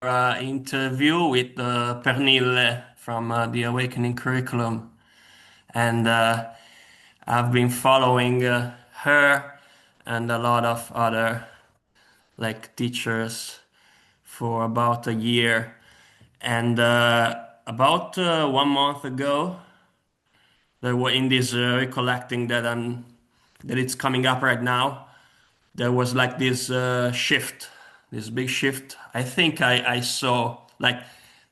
interview with Pernille from the Awakening curriculum, and I've been following her and a lot of other like teachers for about a year. And about 1 month ago, they were in this recollecting that it's coming up right now. There was like this shift, this big shift. I think I saw, like,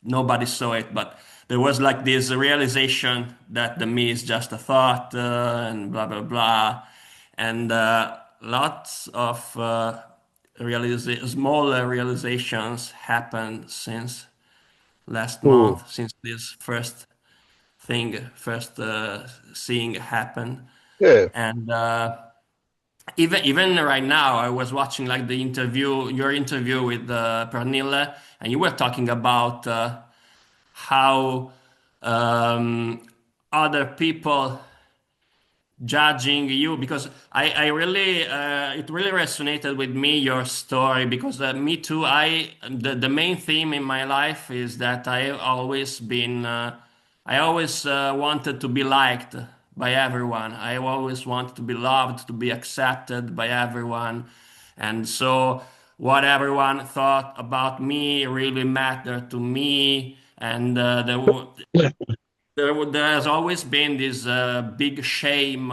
nobody saw it, but there was like this realization that the me is just a thought and blah blah blah, and lots of smaller realizations happened since last Hmm. month, since this first seeing happen, Yeah. and. Even right now, I was watching like your interview with Pernille, and you were talking about how um, other people judging you because I really it really resonated with me your story because me too the main theme in my life is that I always wanted to be liked by everyone. I always wanted to be loved, to be accepted by everyone, and so what everyone thought about me really mattered to me, and there has always been this big shame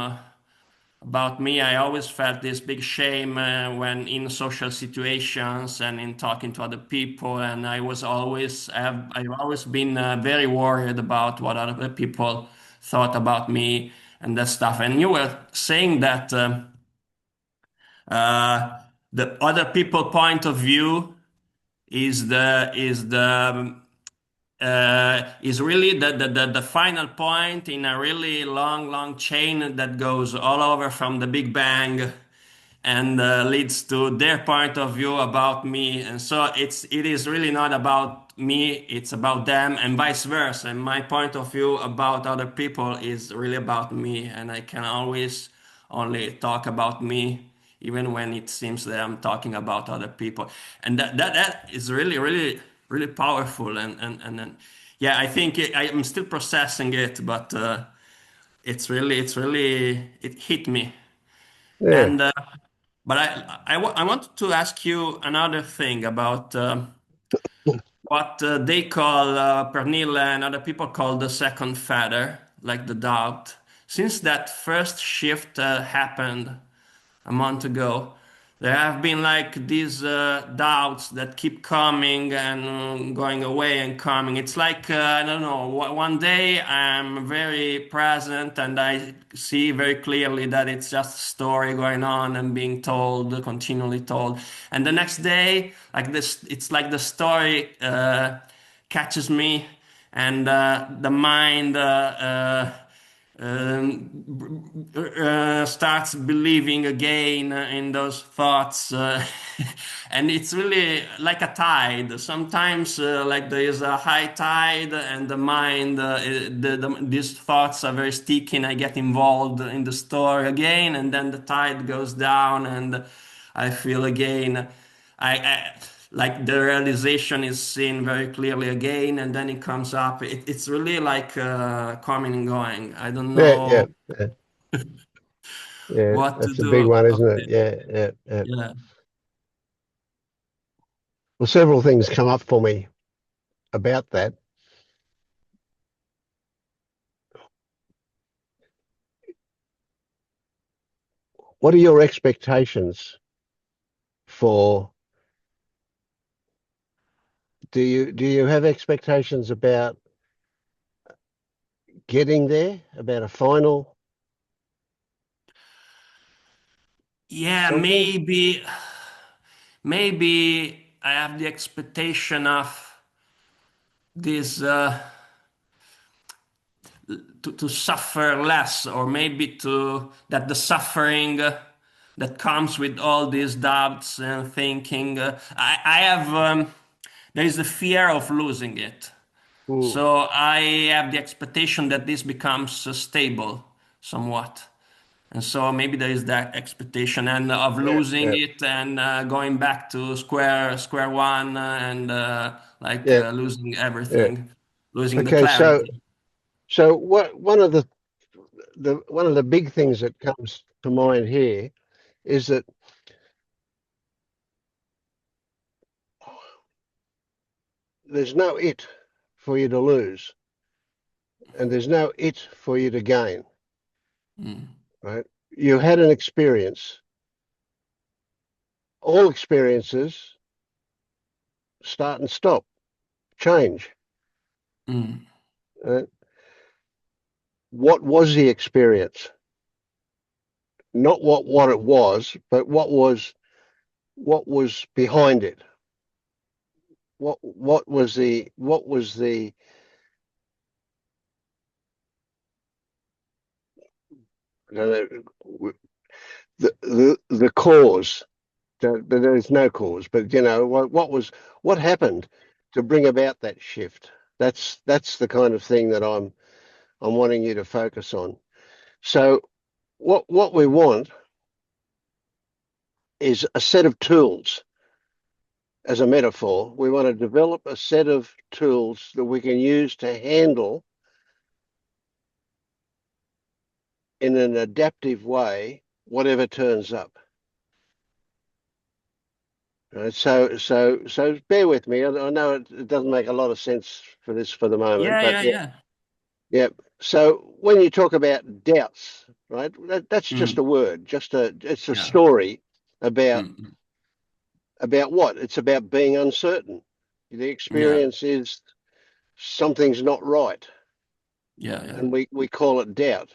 about me. I always felt this big shame when in social situations and in talking to other people, and I've always been very worried about what other people thought about me and that stuff. And you were saying that uh, the other people point of view is really the final point in a really long chain that goes all over from the Big Bang and leads to their point of view about me. And so it is really not about me, it's about them and vice versa. And my point of view about other people is really about me. And I can always only talk about me, even when it seems that I'm talking about other people. And that is really powerful. And yeah, I think I'm still processing it, but it hit me. Yeah. And but I wanted to ask you another thing about what they call Pernille and other people call the second feather, like the doubt. Since that first shift happened a month ago, there have been like these doubts that keep coming and going away and coming. It's like, I don't know, one day I'm very present and I see very clearly that it's just a story going on and being told, continually told. And the next day, like this, it's like the story catches me and the mind starts believing again in those thoughts, and it's really like a tide. Sometimes, like there is a high tide, and the mind, these thoughts are very sticky, and I get involved in the story again, and then the tide goes down, and I feel again. I like the realization is seen very clearly again, and then it comes up. It's really like coming and going. I don't Yeah. Yeah. know Yeah. Yeah. what to That's a do big one, about isn't it? it. Yeah. Yeah. Yeah. Yeah. Well, several things come up for me about that. What are your expectations for, do you have expectations about getting there, about a final Yeah, something? maybe I have the expectation of this to suffer less, or maybe to that the suffering that comes with all these doubts and thinking. I have there is the fear of losing it. Mm. So I have the expectation that this becomes stable somewhat. And so maybe there is that expectation and of Yeah, losing yeah, it and going back to square one and yeah, losing yeah. everything, losing the Okay, so clarity. what one of the big things that comes to mind here is that there's no it for you to lose, and there's no it for you to gain, Mm, right? You had an experience. All experiences start and stop, change. mm, Right? What was the experience? Not what it was, but what was behind it. What was the I don't know, the cause. There's no cause, but what happened to bring about that shift? That's the kind of thing that I'm wanting you to focus on. So what we want is a set of tools. As a metaphor, we want to develop a set of tools that we can use to handle in an adaptive way whatever turns up. Right? So bear with me. I know it doesn't make a lot of sense for the moment, yeah, but yeah, yeah, yeah. yeah. So when you talk about doubts, right, that's just a Mm, word, it's a yeah. story about Mm, mm, what? It's about being uncertain. The yeah, experience is something's not right, yeah, yeah. and we call it doubt.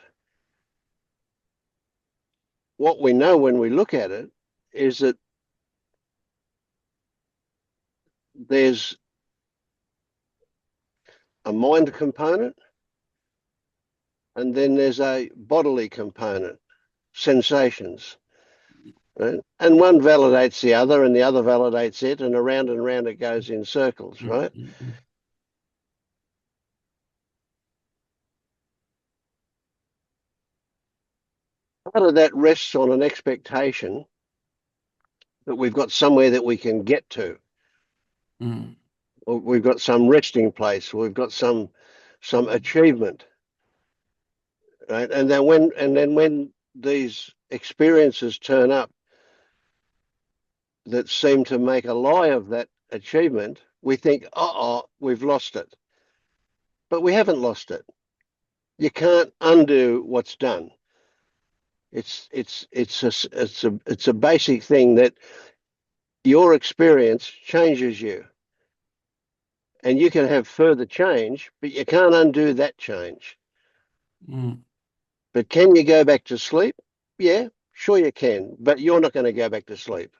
What we know when we look at it is that there's a mind component and then there's a bodily component, sensations. Right? And one validates the other and the other validates it, and around it goes in circles, Mm, right? mm, mm, Part of that rests on an expectation that we've got somewhere that we can get to, mm, or we've got some resting place, or we've got some achievement, right? And then when these experiences turn up that seem to make a lie of that achievement, we think, oh, we've lost it. But we haven't lost it. You can't undo what's done. It's a basic thing that your experience changes you, and you can have further change, but you can't undo that change. mm, But can you go back to sleep? Yeah, sure you can, but you're not going to go back to sleep.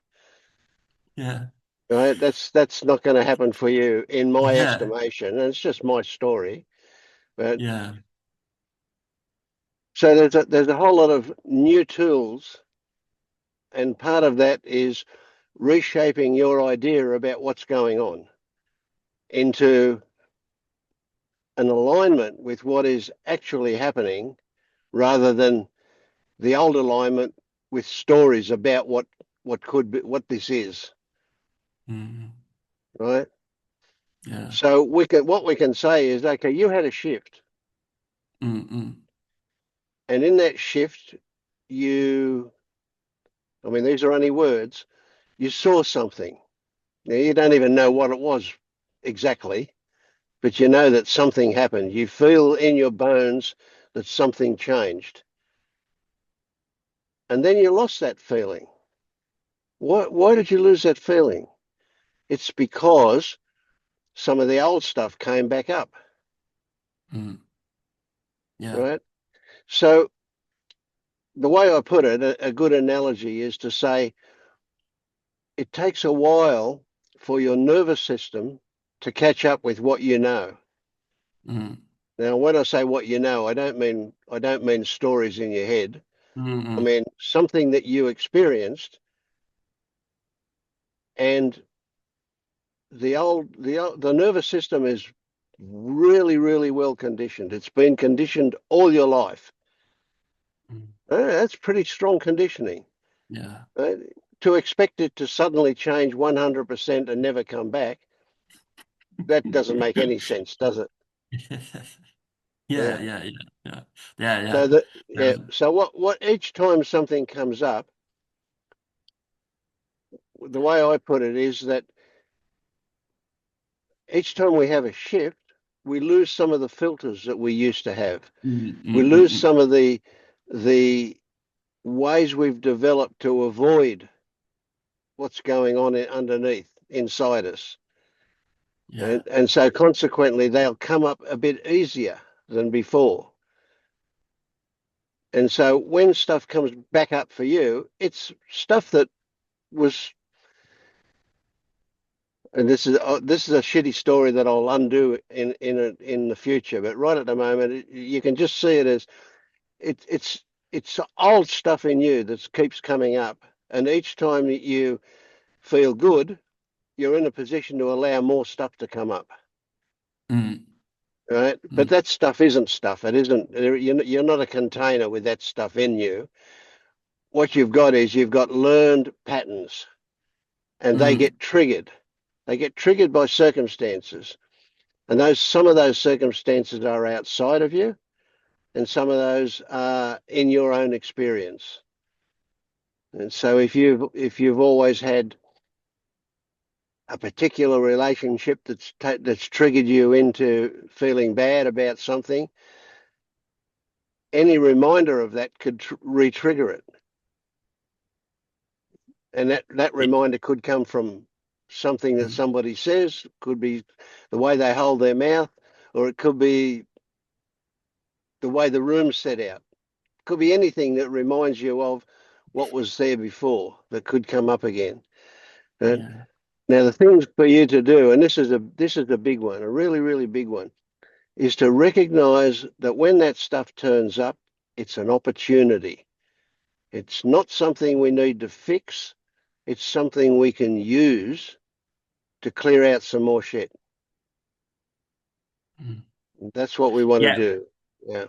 yeah, Right? That's not going to happen for you, in my yeah, estimation. And it's just my story. But yeah. so there's a whole lot of new tools, and part of that is reshaping your idea about what's going on into an alignment with what is actually happening, rather than the old alignment with stories about what could be, what this is, Mm, right? yeah. So what we can say is, okay, you had a shift, Mm, mm, and in that shift, you, I mean, these are only words. You saw something. Now, you don't even know what it was exactly, but you know that something happened. You feel in your bones that something changed, and then you lost that feeling. Why did you lose that feeling? It's because some of the old stuff came back up, mm, yeah. right? So the way I put it, a good analogy is to say it takes a while for your nervous system to catch up with what you know. Mm, Now, when I say what you know, I don't mean stories in your head. mm, I mm, mean something that you experienced, and the nervous system is really, really well conditioned. It's been conditioned all your life. Mm. That's pretty strong conditioning. Yeah. Uh, to expect it to suddenly change 100% and never come back, that doesn't make any sense, does it? Yeah, Yeah. yeah, yeah, yeah, yeah, So yeah. that yeah. There's, So what each time something comes up, the way I put it is that each time we have a shift, we lose some of the filters that we used to have. mm, We mm, mm, lose mm. some of the ways we've developed to avoid what's going on underneath inside us. Yeah. And so consequently they'll come up a bit easier than before. And so when stuff comes back up for you, it's stuff that was, and this is a shitty story that I'll undo in the future. But right at the moment, you can just see it as it's old stuff in you that keeps coming up, and each time that you feel good, you're in a position to allow more stuff to come up. Mm, Right, but mm, that stuff isn't stuff. It isn't. You're not a container with that stuff in you. What you've got is you've got learned patterns, and they mm. get triggered. They get triggered by circumstances, and those some of those circumstances are outside of you, and some of those are in your own experience. And so if you've always had a particular relationship that's triggered you into feeling bad about something, any reminder of that could re-trigger it. And that reminder could come from something that Mm. somebody says, could be the way they hold their mouth, or it could be the way the room's set out. It could be anything that reminds you of what was there before that could come up again. And Yeah. now the things for you to do, and this is a big one, a really, really big one, is to recognize that when that stuff turns up, it's an opportunity. It's not something we need to fix. It's something we can use to clear out some more shit. Mm. That's what we want to Yeah. do. Yeah.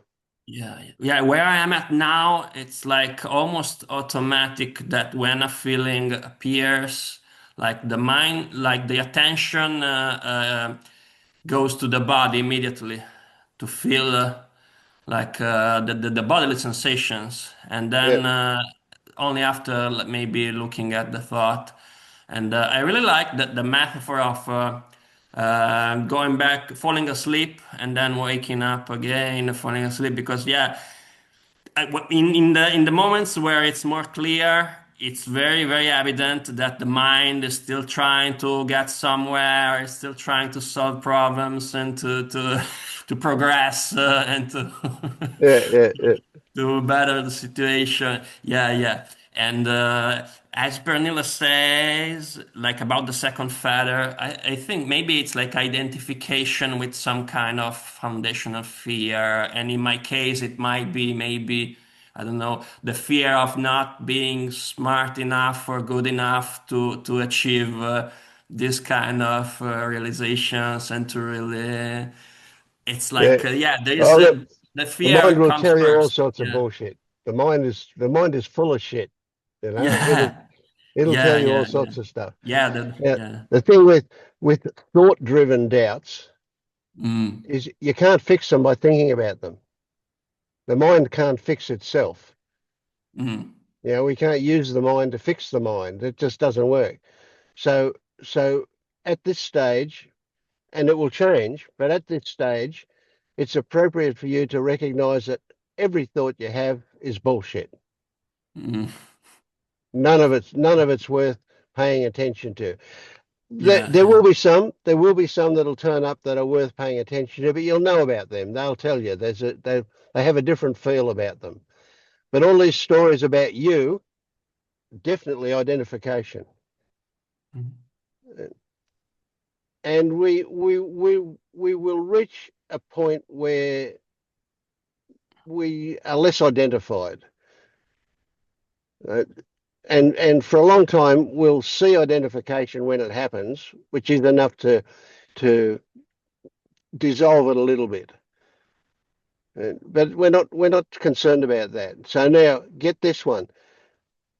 Yeah, yeah. Where I am at now, it's like almost automatic that when a feeling appears, like the mind, like the attention goes to the body immediately to feel like the bodily sensations, and Yeah. then only after like, maybe looking at the thought. And I really like the metaphor of going back, falling asleep, and then waking up again, falling asleep. Because yeah, in the moments where it's more clear, it's very very evident that the mind is still trying to get somewhere, is still trying to solve problems and to to progress and to Yeah. Yeah. Yeah. to better the situation. Yeah, yeah. And as Pernilla says, like about the second feather, I think maybe it's like identification with some kind of foundational fear. And in my case, it might be maybe, I don't know, the fear of not being smart enough or good enough to achieve this kind of realizations and to really, it's Yeah. like, yeah, there is Oh, the the mind fear will comes tell you all first. sorts of Yeah. bullshit. The mind is full of shit. You know, it'll Yeah, it'll tell yeah, you all yeah, yeah, sorts of stuff. yeah, Now, yeah. the thing with thought-driven doubts Mm, is you can't fix them by thinking about them. The mind can't fix itself. mm, You know, we can't use the mind to fix the mind. It just doesn't work. So, so at this stage, and it will change, but at this stage, it's appropriate for you to recognize that every thought you have is bullshit. mm. None of it's worth paying attention to. There, Yeah, there yeah. will be some. There will be some that'll turn up that are worth paying attention to, but you'll know about them. They'll tell you. They have a different feel about them. But all these stories about you, definitely identification. Mm, And we will reach a point where we are less identified. Uh, and for a long time, we'll see identification when it happens, which is enough to dissolve it a little bit. But we're not concerned about that. So now get this one.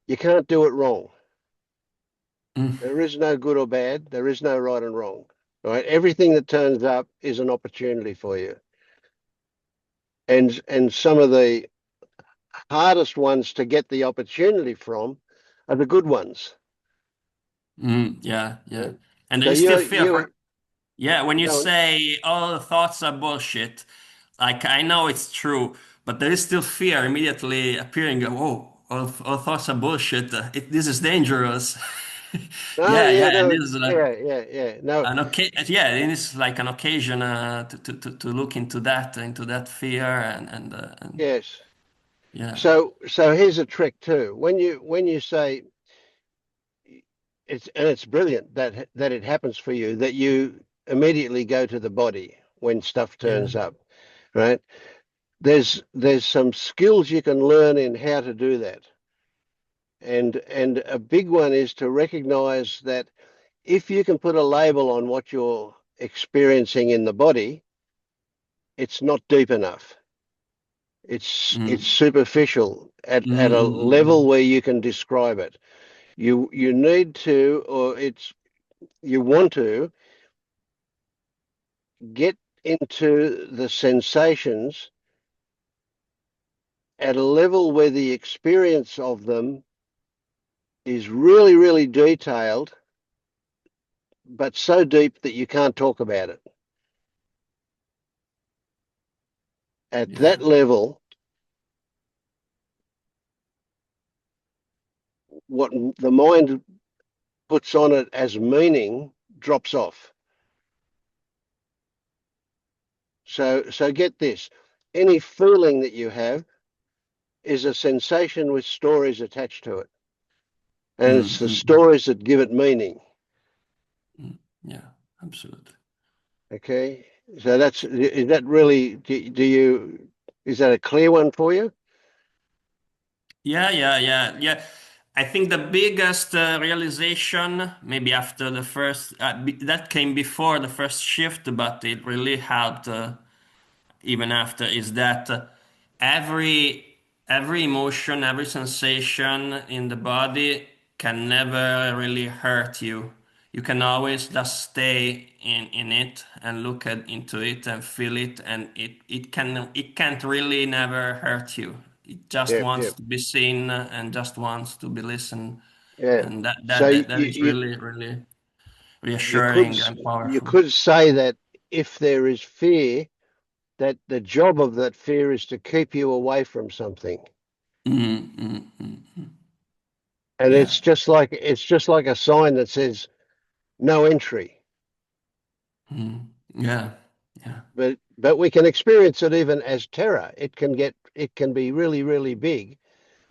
You can't do it wrong. Mm, There is no good or bad. There is no right and wrong. Right? Everything that turns up is an opportunity for you. And some of the hardest ones to get the opportunity from are the good ones. yeah, yeah. Right? And there So is still you fear. you Yeah, when you go on. say all the thoughts are bullshit, like I know it's true, but there is still fear immediately appearing. Oh, all thoughts are bullshit. This is dangerous. No, Yeah, yeah, yeah, and no, this is yeah. No, an occasion. Yeah, it is like an occasion to look into that fear and yes. yeah, So here's a trick too. When you say it's brilliant that it happens for you that you immediately go to the body when stuff yeah, turns up, right? There's some skills you can learn in how to do that. And a big one is to recognize that if you can put a label on what you're experiencing in the body, it's not deep enough. It's mm, superficial at mm, a mm, mm, level mm. where you can describe it. You need to, or you want to get into the sensations at a level where the experience of them is really, really detailed, but so deep that you can't talk about it. At that Yeah, level, what the mind puts on it as meaning drops off. So get this. Any feeling that you have is a sensation with stories attached to it. And mm, it's the mm, mm, stories that give it meaning. yeah, absolutely. Okay. So is that really, is that a clear one for you? Yeah, yeah, yeah, yeah. I think the biggest realization, maybe after the first, that came before the first shift, but it really helped even after, is that every every emotion, every sensation in the body can never really hurt you. You can always just stay in it and look into it and feel it, and it can't really never hurt you. It just Yeah, wants yeah, to be seen and just wants to be listened, yeah. and So that is really really you could reassuring and you powerful. could say that if there is fear, that the job of that fear is to keep you away from something. Mm, mm, mm, mm. And Yeah, it's just like a sign that says no entry. mm, yeah, yeah. But we can experience it even as terror. It can be really, really big.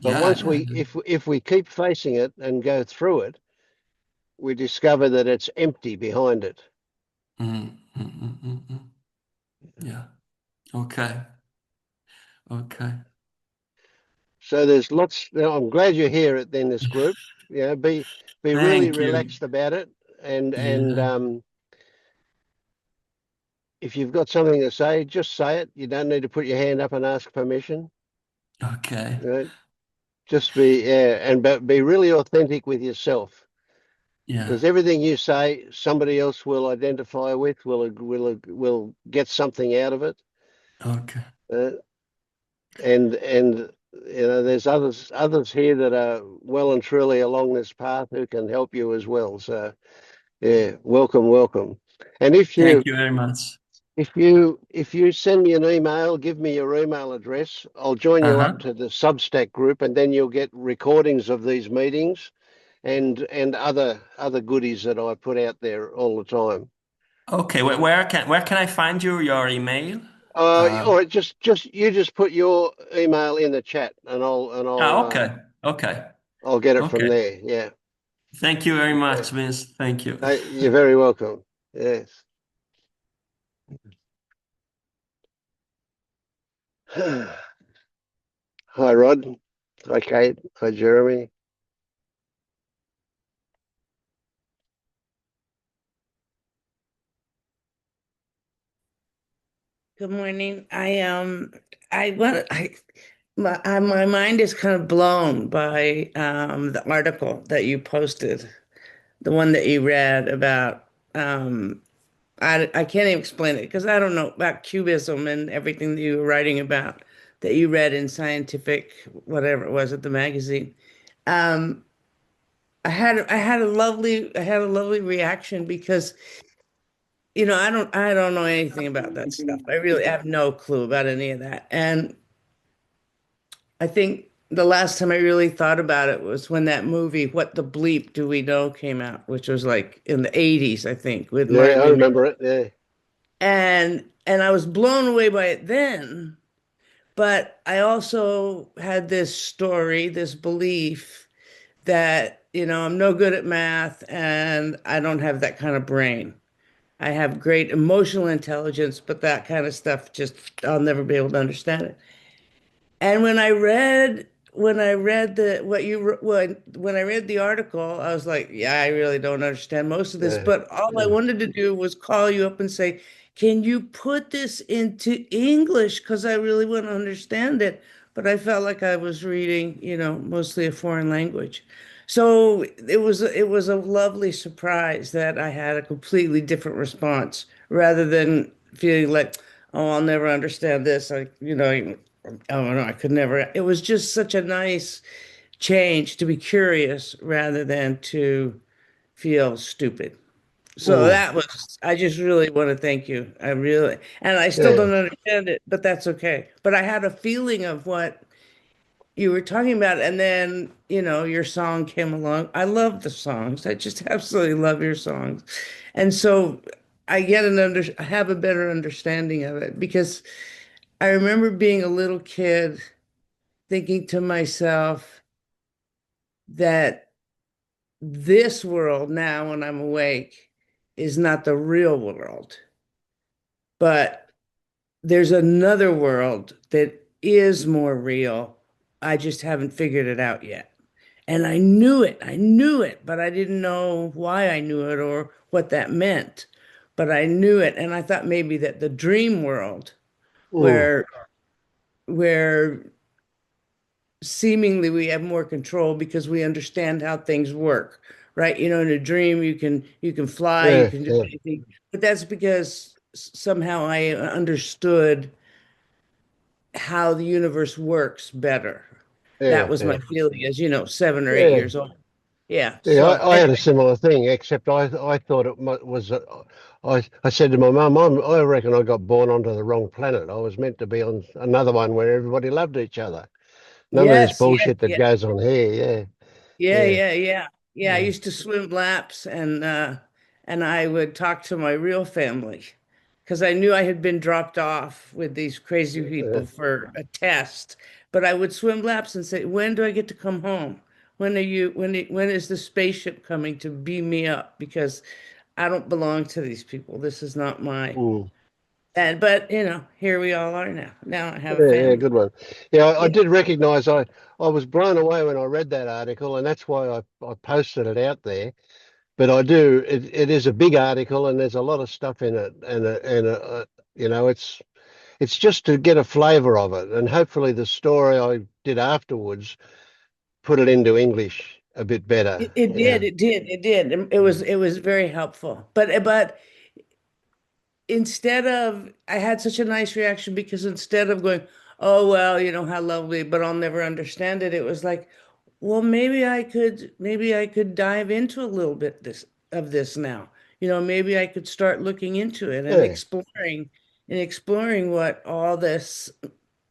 But Yeah, once yeah, we if we keep facing it and go through it, we discover that it's empty behind it. mm, mm, mm, mm, mm. Yeah. Okay. Okay. So there's lots. I'm glad you're here in this group. Be really Thank you. relaxed about it, and Yeah. if you've got something to say, just say it. You don't need to put your hand up and ask permission. Okay. Right? Just be and but be really authentic with yourself, Yeah. because everything you say, somebody else will identify with, will get something out of it, Okay. uh, and there's others here that are well and truly along this path who can help you as well. So yeah, welcome, welcome. And if Thank you you very much. if you send me an email, give me your email address, I'll join you up Uh-huh. to the Substack group, and then you'll get recordings of these meetings and other goodies that I put out there all the time. Okay. Where can I find your email? All right, just put your email in the chat, and Okay. Okay. I'll get it from Okay. there. Yeah. Thank you very much, Okay. Vince. Thank you. No, you're very welcome. Yes. Hi, Rod. Hi, Kate. Hi, Jeremy. Good morning. I want my mind is kind of blown by the article that you posted, the one that you read about I can't even explain it because I don't know about cubism and everything that you were writing about that you read in scientific whatever it was at the magazine. Um, I had a lovely reaction because I don't know anything about that stuff. I really have no clue about any of that. And I think the last time I really thought about it was when that movie, What the Bleep Do We Know, came out, which was like in the 80s, I think, with Yeah, I Martin. remember it. Yeah. And I was blown away by it then, but I also had this story, this belief that, I'm no good at math and I don't have that kind of brain. I have great emotional intelligence, but that kind of stuff just I'll never be able to understand it. And when I read the what you when I read the article, I was like, yeah, I really don't understand most of this, Yeah. but all I Yeah. wanted to do was call you up and say, can you put this into English? Because I really want to understand it. But I felt like I was reading, mostly a foreign language. So it was a lovely surprise that I had a completely different response rather than feeling like, oh, I'll never understand this. Oh no, I could never. It was just such a nice change to be curious rather than to feel stupid. So Mm. I just really want to thank you. And I still Yeah. don't understand it, but that's okay. But I had a feeling of what you were talking about, and then, your song came along. I love the songs. I just absolutely love your songs. And so I have a better understanding of it because I remember being a little kid thinking to myself that this world now, when I'm awake, is not the real world, but there's another world that is more real. I just haven't figured it out yet. And I knew it. I knew it, but I didn't know why I knew it or what that meant. But I knew it. And I thought maybe that the dream world Mm. where where seemingly we have more control because we understand how things work, right? In a dream you can fly, you Yeah. can do Yeah. anything, but that's because somehow I understood how the universe works better. That Yeah. was my Yeah. feeling as 7 or 8 years Yeah. old. Yeah. Yeah. So I had a anyway, similar thing, except I thought was. I said to my mum, I reckon I got born onto the wrong planet. I was meant to be on another one where everybody loved each other. None of this yes, yes, bullshit that yes. goes on here. Yeah, Yeah. yeah, yeah. Yeah, I Yeah. used to swim laps and I would talk to my real family because I knew I had been dropped off with these crazy Yeah. people for a test. But I would swim laps and say, "When do I get to come home? When is the spaceship coming to beam me up? Because I don't belong to these people. This is not my." Mm. And but here we all are now. Now I have a Yeah, yeah, family. good one. Yeah, I Yeah. did recognize I was blown away when I read that article, and that's why I posted it out there. But it is a big article, and there's a lot of stuff in it, you know, it's just to get a flavor of it, and hopefully the story I did afterwards put it into English a bit better. It did, Yeah, it did. It was very helpful. But instead of I had such a nice reaction because instead of going, oh well, how lovely, but I'll never understand it, it was like, well, maybe I could dive into a little bit this now. Maybe I could start looking into it and yeah, exploring what all this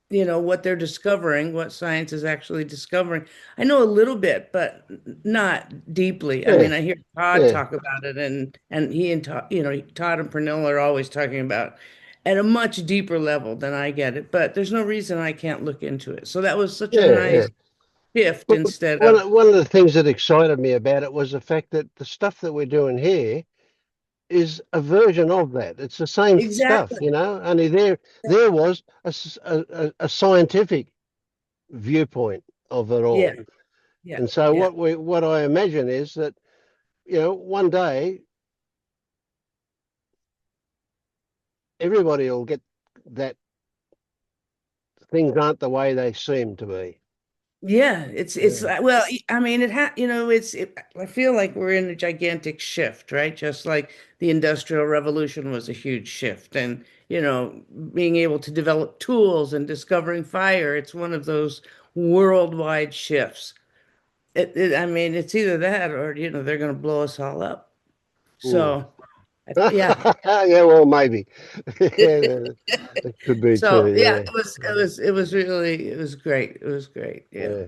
what they're discovering, what science is actually discovering. I know a little bit, but not deeply. I yeah, mean, I hear Todd yeah, talk about it, and he and Todd, Todd and Pernille are always talking about at a much deeper level than I get it. But there's no reason I can't look into it. So that was such a yeah. nice shift Well, instead of one of the things that excited me about it was the fact that the stuff that we're doing here is a version of that. It's the same stuff, exactly. only there was a scientific viewpoint of it Yeah, all. yeah, And so yeah. what I imagine is that, one day everybody will get that things aren't the way they seem to be. Yeah, it's Yeah. well, I mean, I feel like we're in a gigantic shift, right? Just like the Industrial Revolution was a huge shift, and being able to develop tools and discovering fire, it's one of those worldwide shifts. I mean, it's either that or they're going to blow us all up. Mm. So, yeah. Yeah, well, maybe. Yeah, it could be So, too. yeah, Yeah, it was great. It was great. Yeah. yeah.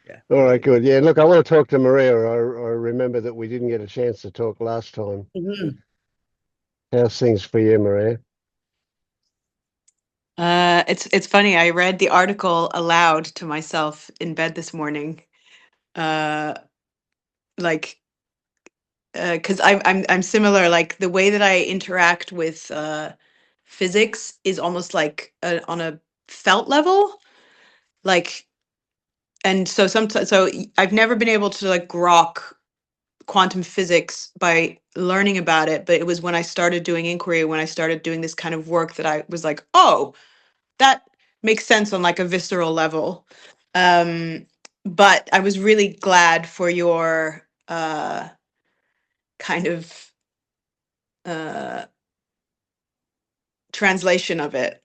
Yeah, All right, really good. good. Yeah, look, I want to talk to Maria. I remember that we didn't get a chance to talk last time. Mhm. How's things for you, Maria? It's funny. I read the article aloud to myself in bed this morning. Uh, like, because I'm similar. Like the way that I interact with physics is almost like on a felt level. Like, and so sometimes, I've never been able to like grok quantum physics by learning about it. But it was when I started doing inquiry, when I started doing this kind of work, that I was like, oh, that makes sense on like a visceral level. Um, but I was really glad for your kind of uh, translation of it,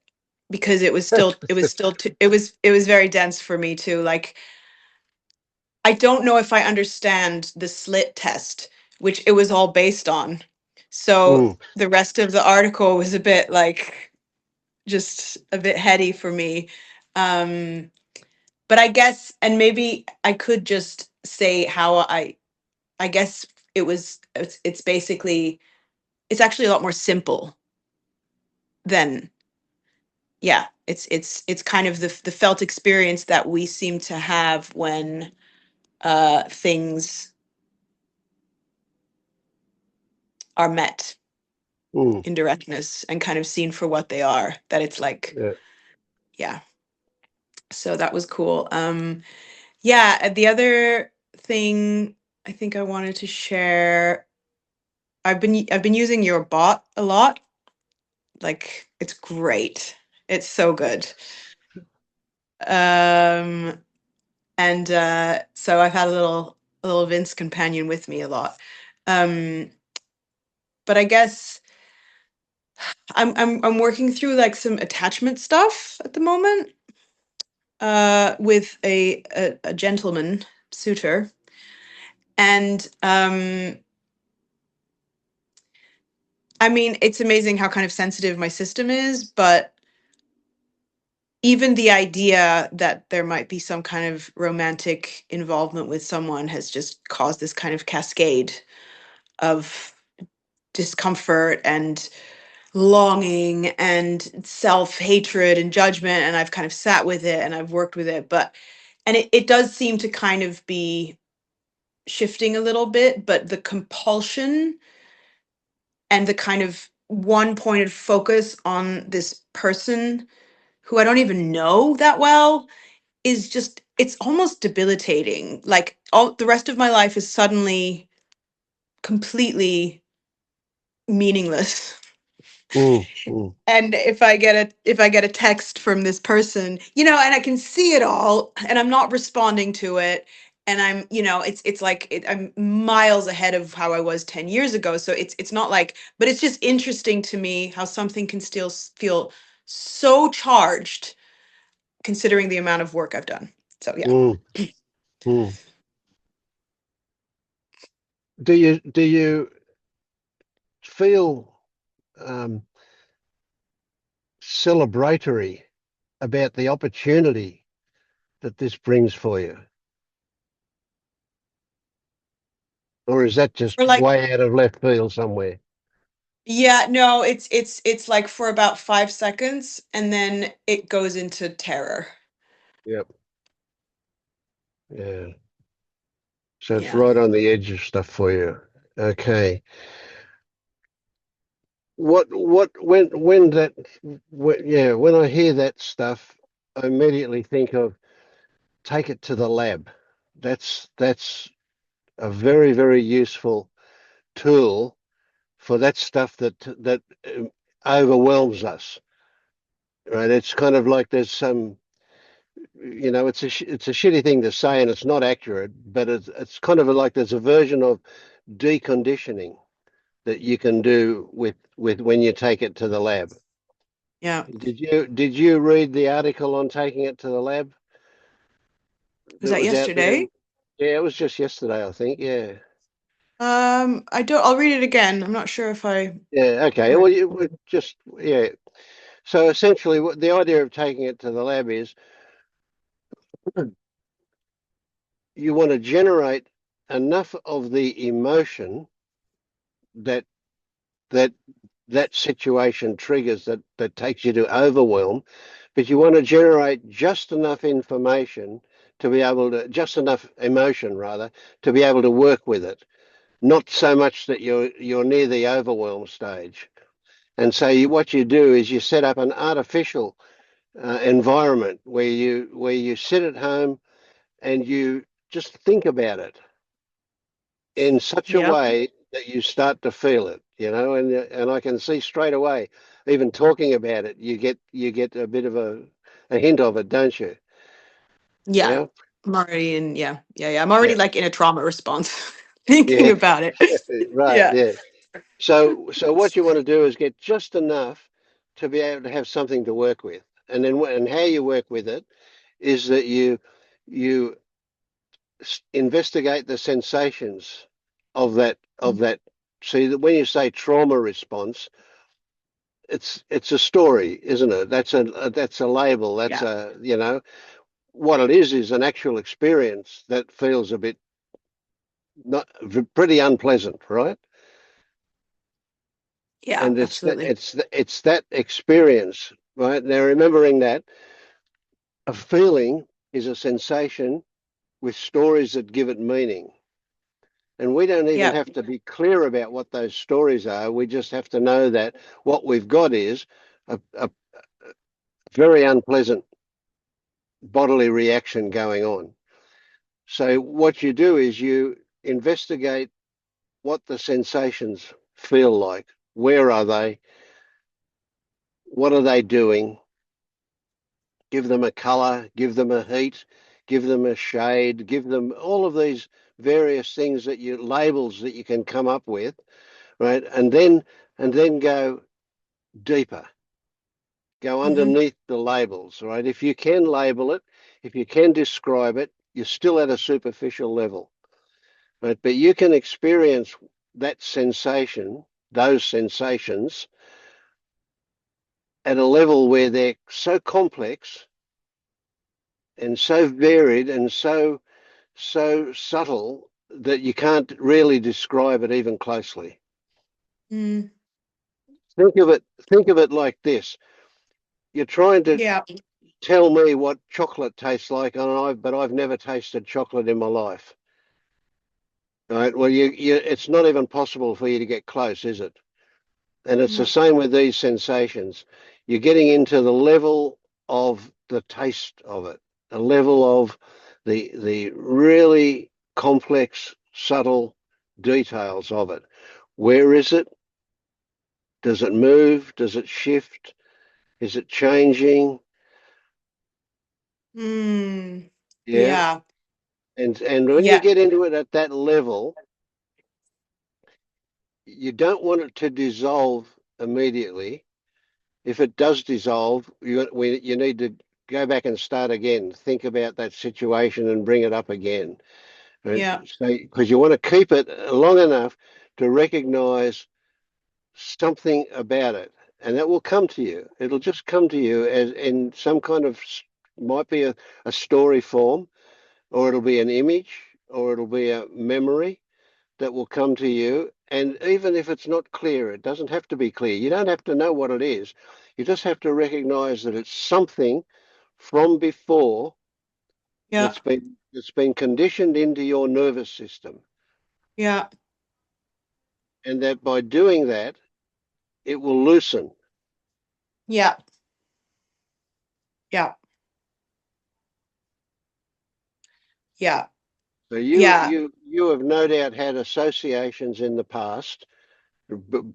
because it was very dense for me too. Like I don't know if I understand the slit test, which it was all based on. So Mm, the rest of the article was a bit like just a bit heady for me. Um, but I guess, and maybe I could just say how I guess it's basically, it's actually a lot more simple than, yeah, it's kind of the felt experience that we seem to have when things are met mm, in directness and kind of seen for what they are, that it's like, yeah. yeah. So that was cool. Yeah, the other thing I think I wanted to share, I've been using your bot a lot. Like it's great. It's so good. Um and so I've had a little Vince companion with me a lot. Um but I guess I'm working through like some attachment stuff at the moment with a gentleman suitor. And I mean, it's amazing how kind of sensitive my system is, but even the idea that there might be some kind of romantic involvement with someone has just caused this kind of cascade of discomfort and longing and self-hatred and judgment. And I've kind of sat with it and I've worked with it, but and it does seem to kind of be shifting a little bit, but the compulsion and the kind of one pointed focus on this person who I don't even know that well is just, it's almost debilitating. Like all the rest of my life is suddenly completely meaningless. Mm, mm, And if I get a text from this person, and I can see it all and I'm not responding to it, and I'm, it's like I'm miles ahead of how I was 10 years ago. So it's not like, but it's just interesting to me how something can still feel so charged considering the amount of work I've done. So yeah. mm, mm. Do you feel um, celebratory about the opportunity that this brings for you, or is that just For like, way out of left field somewhere? yeah, no, it's like for about 5 seconds and then it goes into terror. Yep. Yeah. So it's Yeah. right on the edge of stuff for you. Okay. When that yeah, when I hear that stuff, I immediately think of take it to the lab. That's a very, very useful tool for that stuff that overwhelms us. right? It's kind of like there's some, it's a shitty thing to say, and it's not accurate, but it's kind of like there's a version of deconditioning that you can do with when you take it to the lab. Yeah. Did you read the article on taking it to the lab Was that that was out there? yesterday? Yeah, it was just yesterday, I think. Yeah. I don't. I'll read it again. I'm not sure if I Yeah. Okay. read. Well, you would just yeah. So essentially, what the idea of taking it to the lab is you want to generate enough of the emotion that that that situation triggers that takes you to overwhelm, but you want to generate just enough information to be able to, just enough emotion rather, to be able to work with it. Not so much that you're near the overwhelm stage. And so what you do is you set up an artificial environment where you sit at home and you just think about it in such a Yeah. way that you start to feel it, and I can see straight away, even talking about it, you get a bit of a hint of it, don't you? Yeah. Yeah, I'm already in. Yeah. Yeah. Yeah. I'm already yeah, like in a trauma response thinking yeah, about it. right, Yeah. yeah. So what you want to do is get just enough to be able to have something to work with, and then and how you work with it is that you investigate the sensations of that. See that when you say trauma response, it's a story, isn't it? That's a label. That's Yeah. a what it is an actual experience that feels a bit not pretty unpleasant, right? Yeah. And Absolutely. it's that experience, right? Now remembering that a feeling is a sensation with stories that give it meaning. And we don't even Yeah. have to be clear about what those stories are. We just have to know that what we've got is a very unpleasant bodily reaction going on. So what you do is you investigate what the sensations feel like. Where are they? What are they doing? Give them a color, give them a heat, give them a shade, give them all of these various things that you labels that you can come up with, right? And then go deeper. Go Hmm. underneath the labels, right? If you can label it, if you can describe it, you're still at a superficial level, right? But you can experience that sensation, those sensations, at a level where they're so complex and so varied and so subtle that you can't really describe it even closely. Mm. Think of it like this. You're trying to Yeah. tell me what chocolate tastes like, but I've never tasted chocolate in my life. Right? Well, it's not even possible for you to get close, is it? And it's the No. same with these sensations. You're getting into the level of the taste of it, the level of the really complex, subtle details of it. Where is it? Does it move? Does it shift? Is it changing? Mm. Yeah. Yeah. And when you Yeah. get into it at that level, you don't want it to dissolve immediately. If it does dissolve, you need to go back and start again. Think about that situation and bring it up again. Right? Yeah. So, because you want to keep it long enough to recognize something about it, and that will come to you. It'll just come to you as in some kind of might be a story form, or it'll be an image, or it'll be a memory that will come to you. And even if it's not clear, it doesn't have to be clear. You don't have to know what it is. You just have to recognize that it's something from before Yeah. that's been conditioned into your nervous system. Yeah. And that by doing that, it will loosen. Yeah. Yeah. Yeah. So you Yeah. you you have no doubt had associations in the past,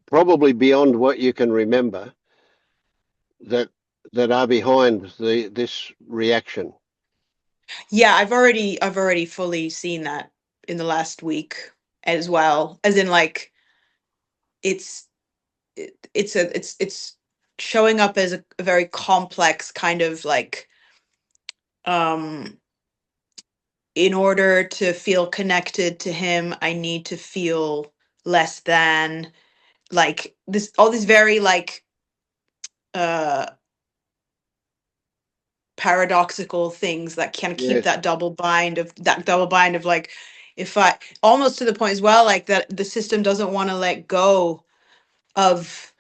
probably beyond what you can remember, that that are behind this reaction. Yeah, I've already fully seen that in the last week as well. As in like it's it's showing up as a very complex kind of like um in order to feel connected to him, I need to feel less than, like this, all these very like uh paradoxical things that can keep Yes. that double bind of like, if I, almost to the point as well, like that the system doesn't want to let go of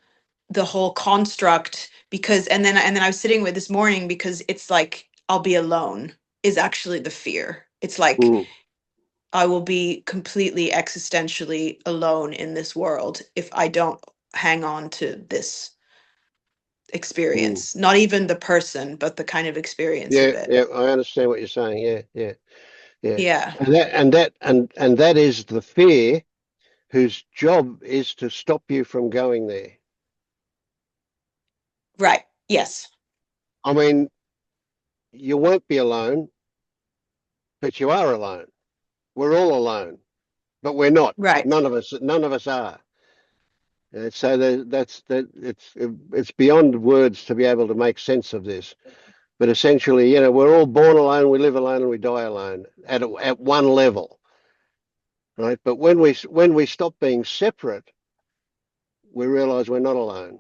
the whole construct, because and then I was sitting with this morning, because it's like I'll be alone is actually the fear. It's like Mm, I will be completely existentially alone in this world if I don't hang on to this mm. experience. Not even the person, but the kind of experience of Yeah, it. yeah, I understand what you're saying. Yeah, yeah, yeah. Yeah. And that is the fear whose job is to stop you from going there. Right. Yes. I mean, you won't be alone, but you are alone. We're all alone, but we're not. Right. None of us are. So that's that. It's beyond words to be able to make sense of this. But essentially, we're all born alone, we live alone, and we die alone at one level, right? But when we stop being separate, we realize we're not alone.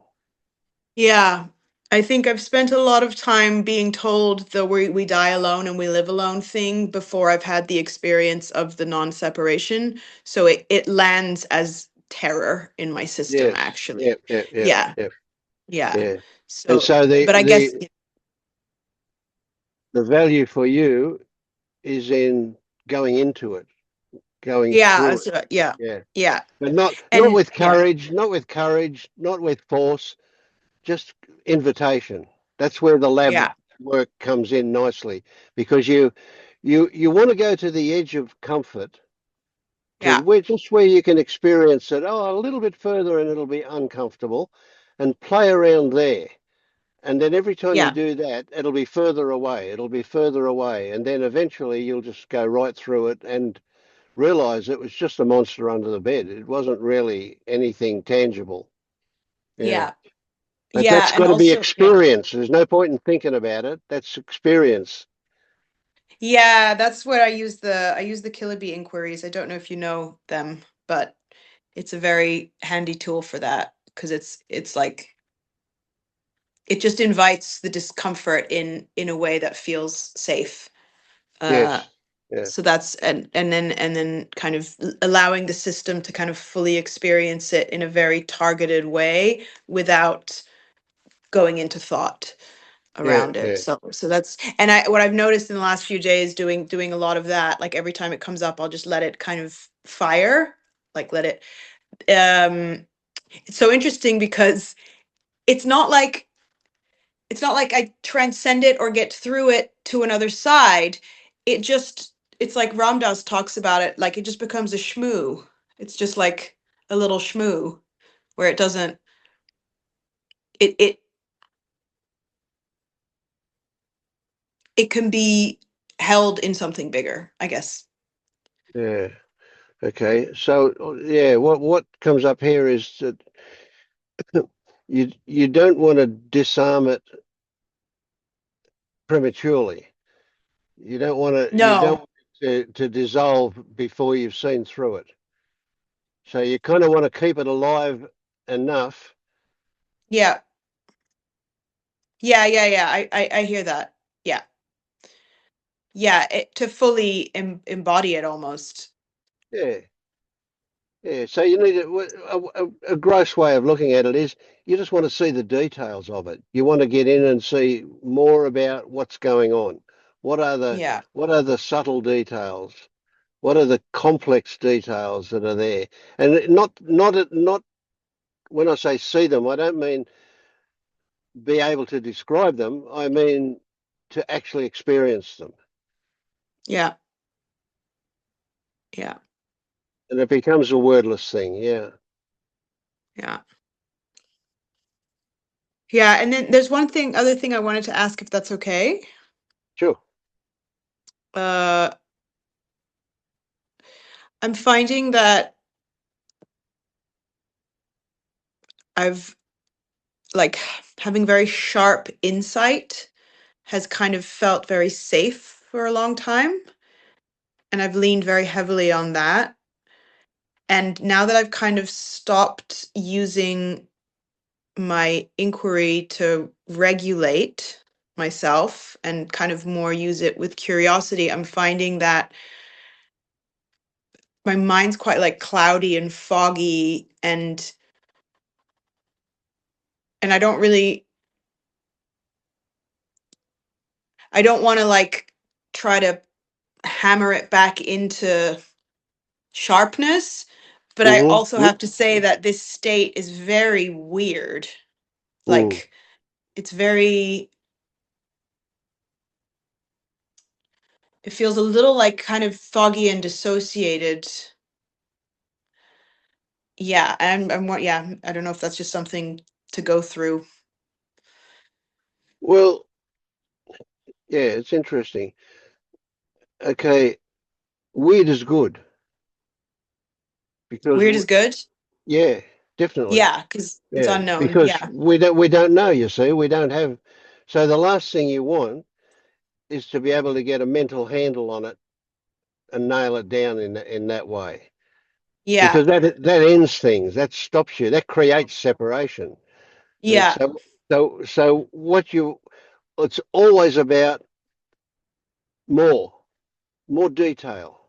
Yeah. I think I've spent a lot of time being told the we die alone and we live alone thing before I've had the experience of the non-separation. So it lands as terror in my system, Yes. actually. Yeah. Yeah. Yeah. Yeah. Yeah. Yeah. Yeah. And So, so but I guess, the value for you is in going into it, going yeah, through it. so, yeah. Yeah. Yeah. But not And with yeah. courage, not with force, just invitation. That's where the lab Yeah. work comes in nicely, because you want to go to the edge of comfort, to Yeah. where just where you can experience it, a little bit further, and it'll be uncomfortable, and play around there. And then every time you Yeah. do that, it'll be further away. It'll be further away. And then eventually you'll just go right through it and realize it was just a monster under the bed. It wasn't really anything tangible. Yeah. Yeah. But Yeah. that's And got to be also, yeah. experience. There's no point in thinking about it. That's experience. Yeah, that's what I use the Killaby inquiries. I don't know if you know them, but it's a very handy tool for that, because it's like it just invites the discomfort in a way that feels safe. Uh Yes. Yeah. so that's, and then kind of allowing the system to kind of fully experience it in a very targeted way without going into thought Yeah. around it. Yeah. So that's, and I, what I've noticed in the last few days doing a lot of that, like every time it comes up, I'll just let it kind of fire, like let it it's so interesting because it's not like it's not like I transcend it or get through it to another side. It just, it's like Ramdas talks about it, like it just becomes a shmoo. It's just like a little shmoo where it doesn't, it it can be held in something bigger, I guess. Yeah. Okay. So yeah, what comes up here is that you don't want to disarm it prematurely. You don't No. want it to dissolve before you've seen through it. So you kind of want to keep it alive enough. Yeah. Yeah. I hear that. Yeah. Yeah, to fully embody it almost. Yeah. Yeah. So you need a gross way of looking at it is you just want to see the details of it. You want to get in and see more about what's going on. What are the Yeah. what are the subtle details? What are the complex details that are there? And not when I say see them, I don't mean be able to describe them. I mean to actually experience them. Yeah. Yeah. And it becomes a wordless thing. Yeah. Yeah. Yeah, and then there's other thing I wanted to ask if that's okay. Sure. Uh, I'm finding that I've like having very sharp insight has kind of felt very safe for a long time, and I've leaned very heavily on that. And now that I've kind of stopped using my inquiry to regulate myself and kind of more use it with curiosity, I'm finding that my mind's quite like cloudy and foggy, and I don't want to like try to hammer it back into sharpness, but I Mm-hmm. also Yep. have to say that this state is very weird. Mm. Like it's very it feels a little like kind of foggy and dissociated. Yeah, yeah, I don't know if that's just something to go through. Well, yeah, it's interesting. Okay, weird is good because Weird is good. yeah, definitely. Yeah, because it's Yeah, unknown. because Yeah. we don't know, you see. We don't have, so the last thing you want is to be able to get a mental handle on it and nail it down in that way. Yeah. Because that ends things, that stops you, that creates separation. Right? Yeah. So what you it's always about more, more detail,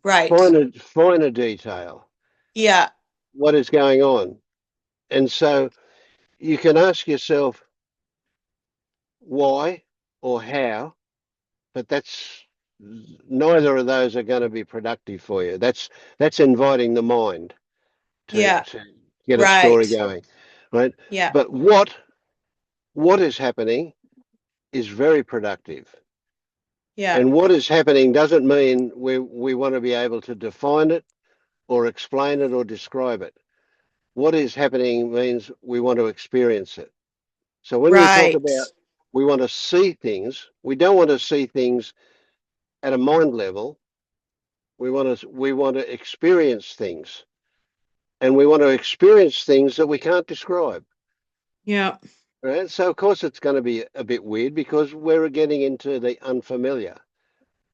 Right. finer detail, Yeah. what is going on. And so you can ask yourself why or how, but that's neither of those are going to be productive for you. That's inviting the mind Yeah. to get a story Right. going, right? Yeah. But what is happening is very productive. Yeah. And what is happening doesn't mean we want to be able to define it or explain it or describe it. What is happening means we want to experience it. So when we talk Right. about we want to see things, we don't want to see things at a mind level. We want to experience things, and we want to experience things that we can't describe. Yeah. Right? So of course it's going to be a bit weird because we're getting into the unfamiliar.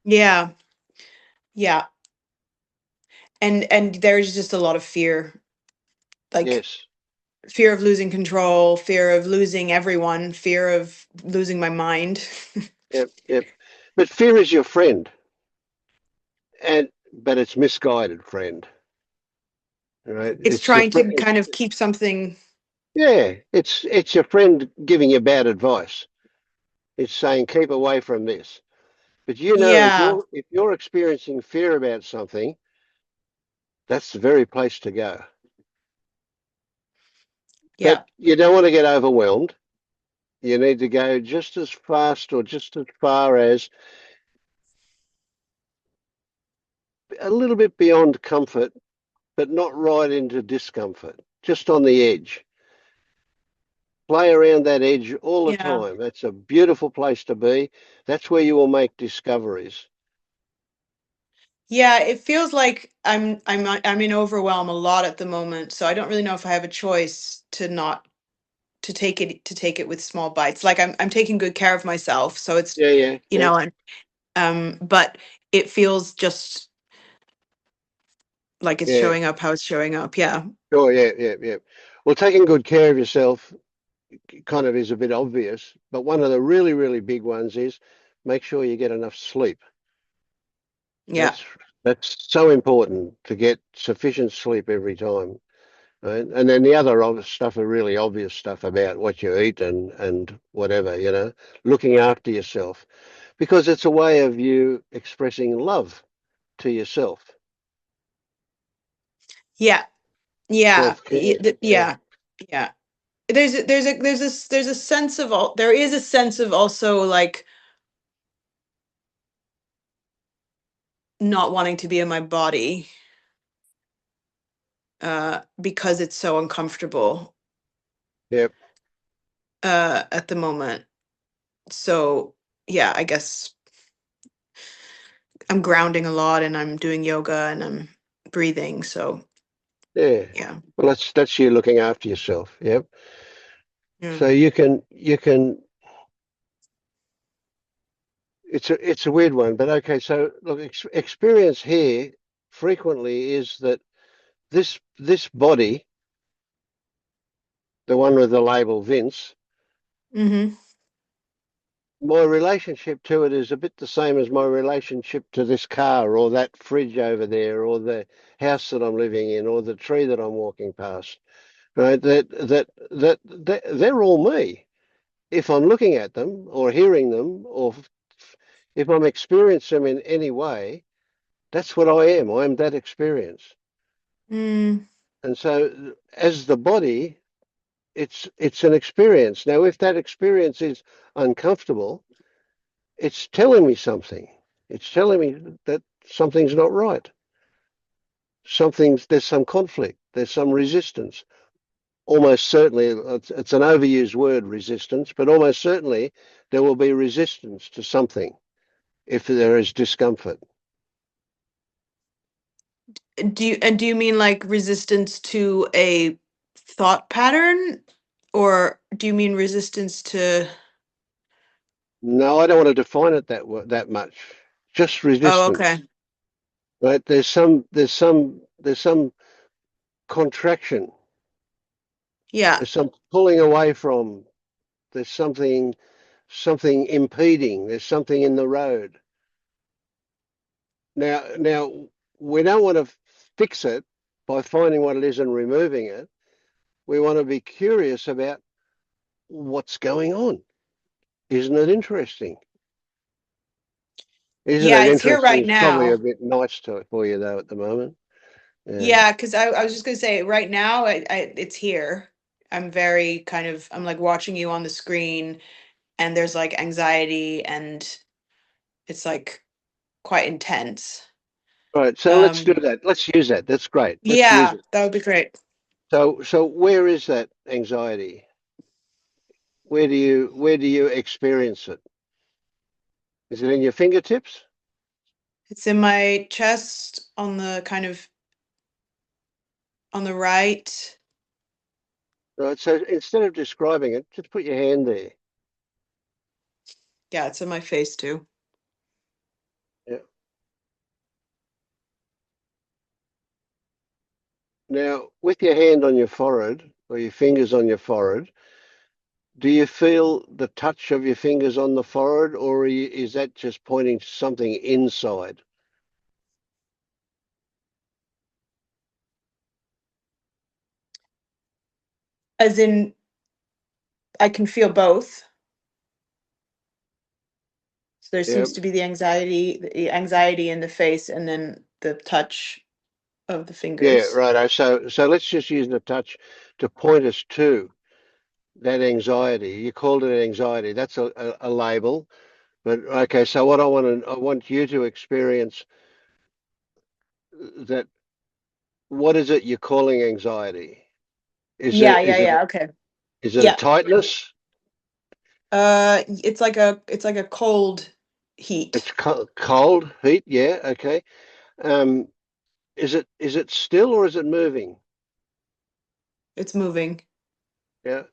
Yeah. Yeah. And there's just a lot of fear. Like Yes. fear of losing control, fear of losing everyone, fear of losing my mind. Yep. Yep. But fear is your friend, and but it's misguided friend. Right? It's It's your trying to friend. kind of keep something. Yeah. It's your friend giving you bad advice. It's saying keep away from this. But you know, Yeah. if you're experiencing fear about something, that's the very place to go. But Yeah. you don't want to get overwhelmed. You need to go just as fast or just as far as a little bit beyond comfort, but not right into discomfort, just on the edge. Play around that edge all the Yeah. time. That's a beautiful place to be. That's where you will make discoveries. Yeah, it feels like I'm in overwhelm a lot at the moment, so I don't really know if I have a choice to not to take it with small bites. Like I'm taking good care of myself, so it's Yeah, yeah, you yeah. know, and but it feels just like it's Yeah, showing up how it's showing up. Yeah. sure, yeah, yeah, yeah. Well, taking good care of yourself kind of is a bit obvious, but one of the really, really big ones is make sure you get enough sleep. Yeah. That's that's so important to get sufficient sleep every time. Right? And then the other obvious stuff are really obvious stuff about what you eat and whatever, looking after yourself because it's a way of you expressing love to yourself, Yeah. Yeah. self-care. Yeah, Yeah. Yeah. There's a sense of all there is a sense of also like not wanting to be in my body because it's so uncomfortable. Yep. at the moment. So yeah, I guess I'm grounding a lot and I'm doing yoga and I'm breathing. So Yeah. yeah. Well, that's you looking after yourself. Yep. Yeah. So you can. It's a weird one, but okay. So look, experience here frequently is that this body, the one with the label Vince, Mm-hmm. my relationship to it is a bit the same as my relationship to this car or that fridge over there or the house that I'm living in or the tree that I'm walking past. Right? That they're all me. If I'm looking at them or hearing them or if I'm experiencing them in any way, that's what I am. I am that experience. Mm, And so as the body, it's an experience. Now, if that experience is uncomfortable, it's telling me something. It's telling me that something's not right. There's some conflict, there's some resistance. Almost certainly, it's an overused word, resistance, but almost certainly there will be resistance to something if there is discomfort. do you mean like resistance to a thought pattern, or do you mean resistance to? No, I don't want to define it that much. Just Oh, resistance, okay. right? There's some contraction. Yeah. There's some pulling away from. There's something impeding. There's something in the road. Now we don't want to fix it by finding what it is and removing it. We want to be curious about what's going on. Isn't it interesting? Isn't Yeah, it it's here interesting? right It's probably a now. bit nice for you though at the moment. Yeah. Yeah, because I was just gonna say right now it's here. I'm very kind of I'm like watching you on the screen and there's like anxiety and it's like quite intense. Right. So let's do Um, that. Let's use that. That's great. Let's use yeah, it. that would be great. So where is that anxiety? Where do you experience it? Is it in your fingertips? It's in my chest on the kind of on the right. Right. So instead of describing it, just put your hand there. Yeah, it's in my face too. Yeah. Now, with your hand on your forehead or your fingers on your forehead, do you feel the touch of your fingers on the forehead, or is that just pointing to something inside? As in I can feel both. So there Yeah. seems to be the anxiety in the face and then the touch of the Yeah. fingers. Right. So let's just use the touch to point us to that anxiety. You called it anxiety. That's a label. But okay. So what I want you to experience that. What is it you're calling anxiety? Is Yeah, it yeah, is it yeah. Okay. is it a Yeah. tightness? It's like a cold heat. It's cold, heat. Yeah. Okay. Um, is it still or is it moving? It's moving. Yeah.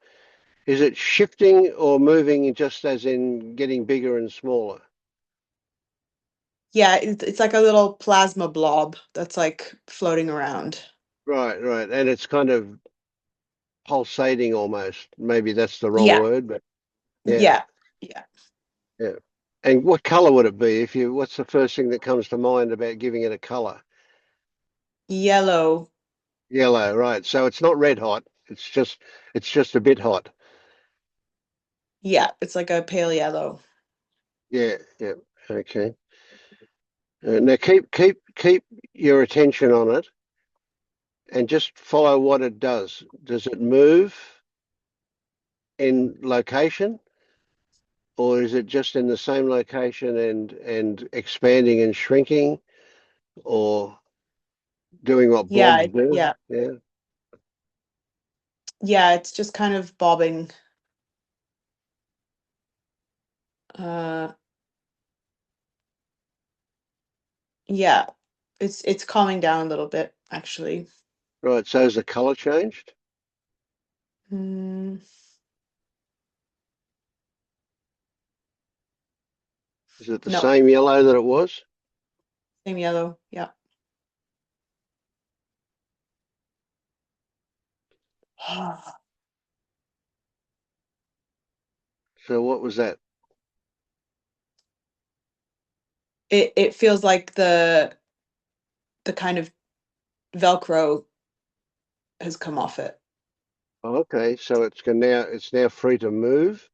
Is it shifting or moving just as in getting bigger and smaller? Yeah, it's like a little plasma blob that's like floating around. Right, right. And it's kind of pulsating almost. Maybe that's the wrong Yeah, word, but yeah, yeah, yeah. yeah. And what color would it be what's the first thing that comes to mind about giving it a color? Yellow. Yellow, right. So it's not red hot. It's just a bit hot. Yeah, it's like a pale yellow. Yeah, yeah. Okay. Now keep your attention on it and just follow what it does. Does it move in location, or is it just in the same location and expanding and shrinking, or doing what Yeah, blobs do? yeah. Yeah. Yeah, it's just kind of bobbing. Uh, yeah, it's calming down a little bit, actually. Right. So has the color changed? Mm, Is it the no, same yellow that it was? same yellow. Yeah. So what was that? It feels like the kind of Velcro has come off it. Oh, okay. So it's now free to move.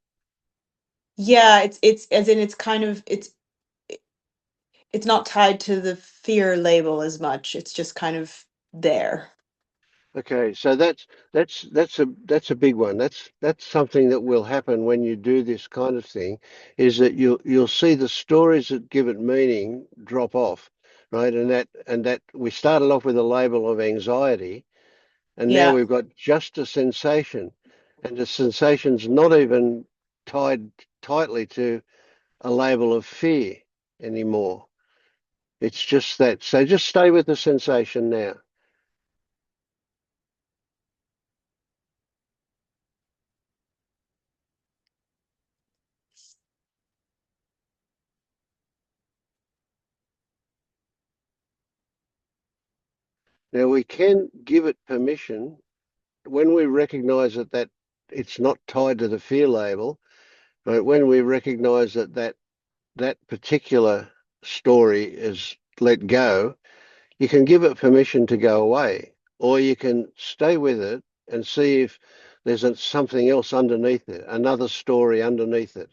Yeah, it's as in it's kind of it's not tied to the fear label as much. It's just kind of there. Okay, so that's a big one. That's something that will happen when you do this kind of thing, is that you'll see the stories that give it meaning drop off, right? And that we started off with a label of anxiety, and now Yeah. we've got just a sensation, and the sensation's not even tied tightly to a label of fear anymore. It's just that. So just stay with the sensation now. Now we can give it permission when we recognize that it's not tied to the fear label, but when we recognize that particular story is let go, you can give it permission to go away, or you can stay with it and see if there's something else underneath it, another story underneath it.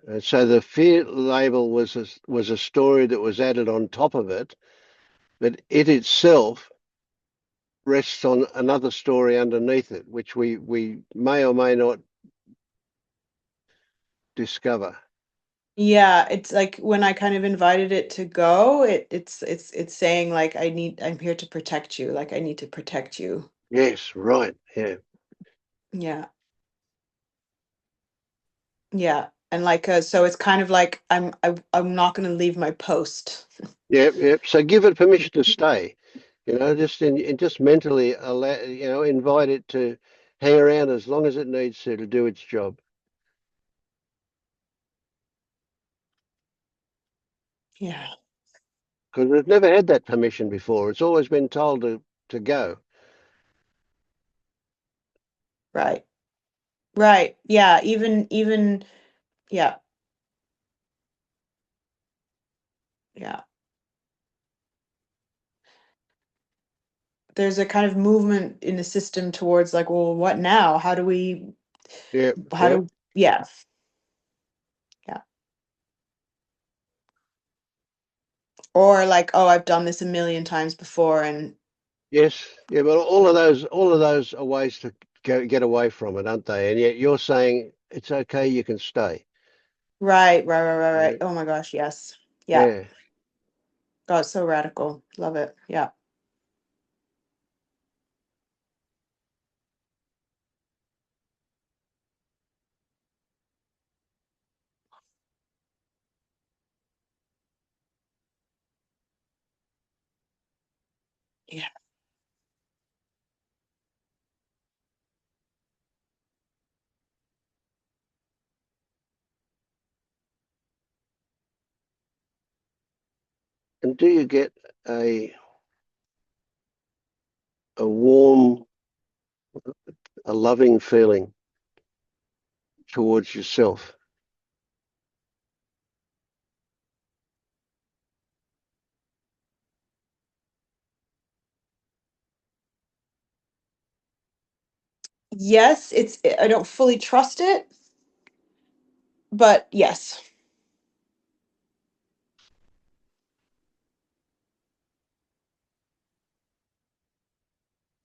And so the fear label was a story that was added on top of it, but it itself rests on another story underneath it, which we may or may not discover. Yeah, it's like when I kind of invited it to go, it's saying like I'm here to protect you, like I need to protect you. Yes, right. Yeah. Yeah. Yeah. And like so it's kind of like I'm not going to leave my post. Yep, yep. So give it permission to stay. Just and just mentally allow, invite it to hang around as long as it needs to do its job. Yeah. Because we've never had that permission before. It's always been told to go. Right. Right. Yeah, even yeah. Yeah. There's a kind of movement in the system towards like, well, what now? Yep, How yep. do yeah. Yeah. Or like, oh, I've done this a million times before and Yes, yeah, but all of those are ways to get away from it, aren't they? And yet you're saying it's okay, you can stay. right, right, right, right, right. Right? Oh my gosh, yes. Yeah. Yeah. God, so radical. Love it. Yeah. Yeah. And do you get a a warm, a loving feeling towards yourself? Yes, I don't fully trust it, but yes.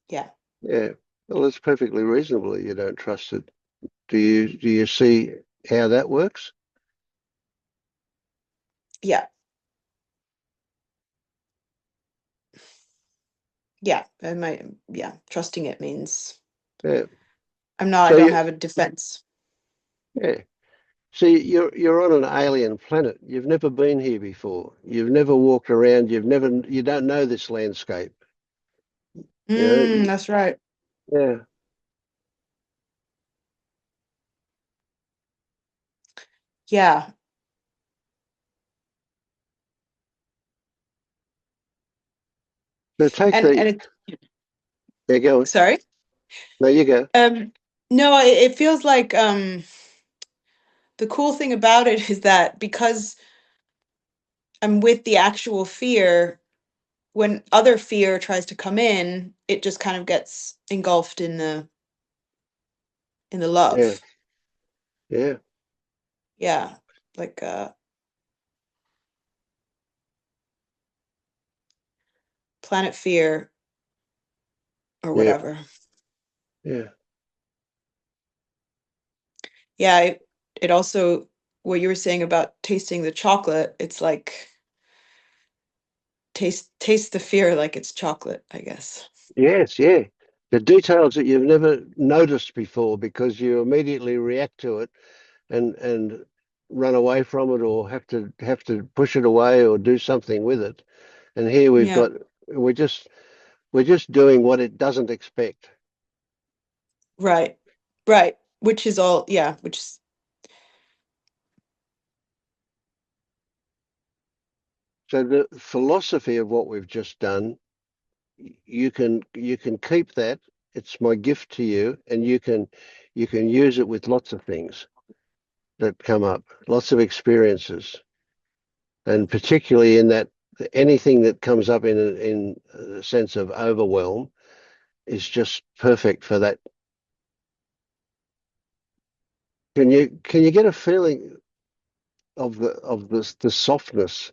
Yeah. Yeah. Well, it's perfectly reasonable that you don't trust it. Do you see how that works? Yeah. Yeah, trusting it means Yeah. I So don't you, have a defense. yeah. See, you're on an alien planet. You've never been here before. You've never walked around. You don't know this landscape. You know, That's right. yeah. Yeah. So take And the, it yeah, go on. sorry. No, you go. No, it feels like the cool thing about it is that because I'm with the actual fear, when other fear tries to come in, it just kind of gets engulfed in the Yeah, love. yeah, Yeah. Like planet fear or yeah, whatever. yeah, Yeah, it also what you were saying about tasting the chocolate, it's like taste the fear like it's chocolate, I guess. yes, yeah. The details that you've never noticed before because you immediately react to it and run away from it or have to push it away or do something with it. And here Yeah. we're just we're just doing what it doesn't expect. Right. Right. Which is all, yeah, which is, So the philosophy of what we've just done, you can keep that. It's my gift to you, and you can use it with lots of things that come up, lots of experiences, and particularly in that anything that comes up in a sense of overwhelm is just perfect for that. Can you get a feeling of the softness?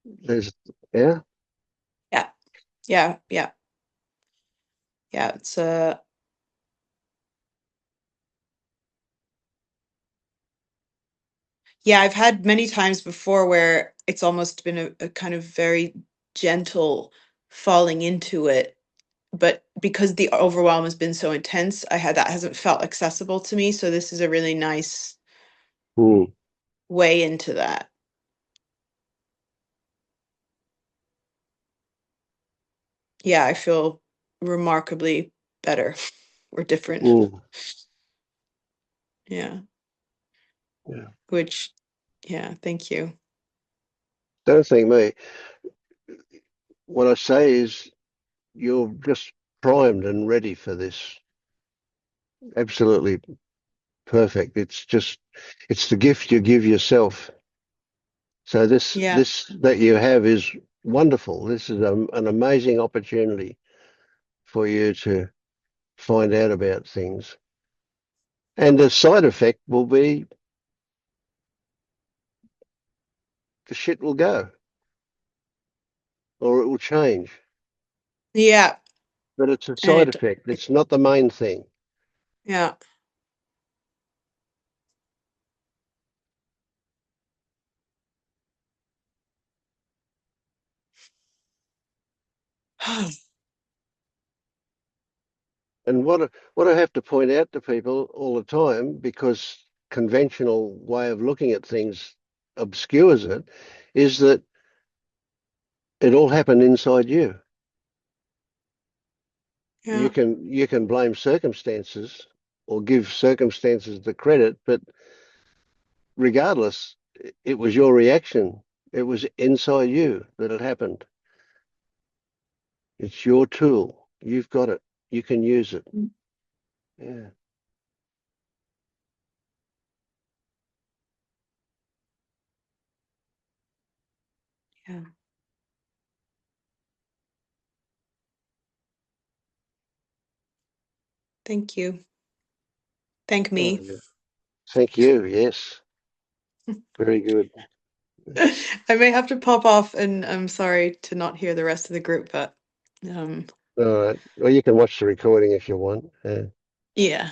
There's yeah. yeah. Yeah. Yeah. Yeah. It's yeah, I've had many times before where it's almost been a kind of very gentle falling into it. But because the overwhelm has been so intense, that hasn't felt accessible to me. So this is a really nice Mm, way into that. Yeah, I feel remarkably better or different. mm, Yeah. yeah. Which, yeah, thank you. Don't think me. What I say is you're just primed and ready for this. Absolutely perfect. It's the gift you give yourself. So this Yeah. this that you have is wonderful. This is an amazing opportunity for you to find out about things. And the side effect will be the shit will go or it will change. Yeah. But it's a And side effect. It's not the main thing. yeah. And what I have to point out to people all the time, because conventional way of looking at things obscures it, is that it all happened inside you. You Yeah. can you can blame circumstances or give circumstances the credit, but regardless, it was your reaction. It was inside you that it happened. It's your tool. You've got it. You can use it. Mm, Yeah. yeah. Thank you. Thank Oh, me. yeah. Thank you. Yes. Very good. I may have to pop off and I'm sorry to not hear the rest of the group, but um All right. Well, you can watch the recording if you want. yeah,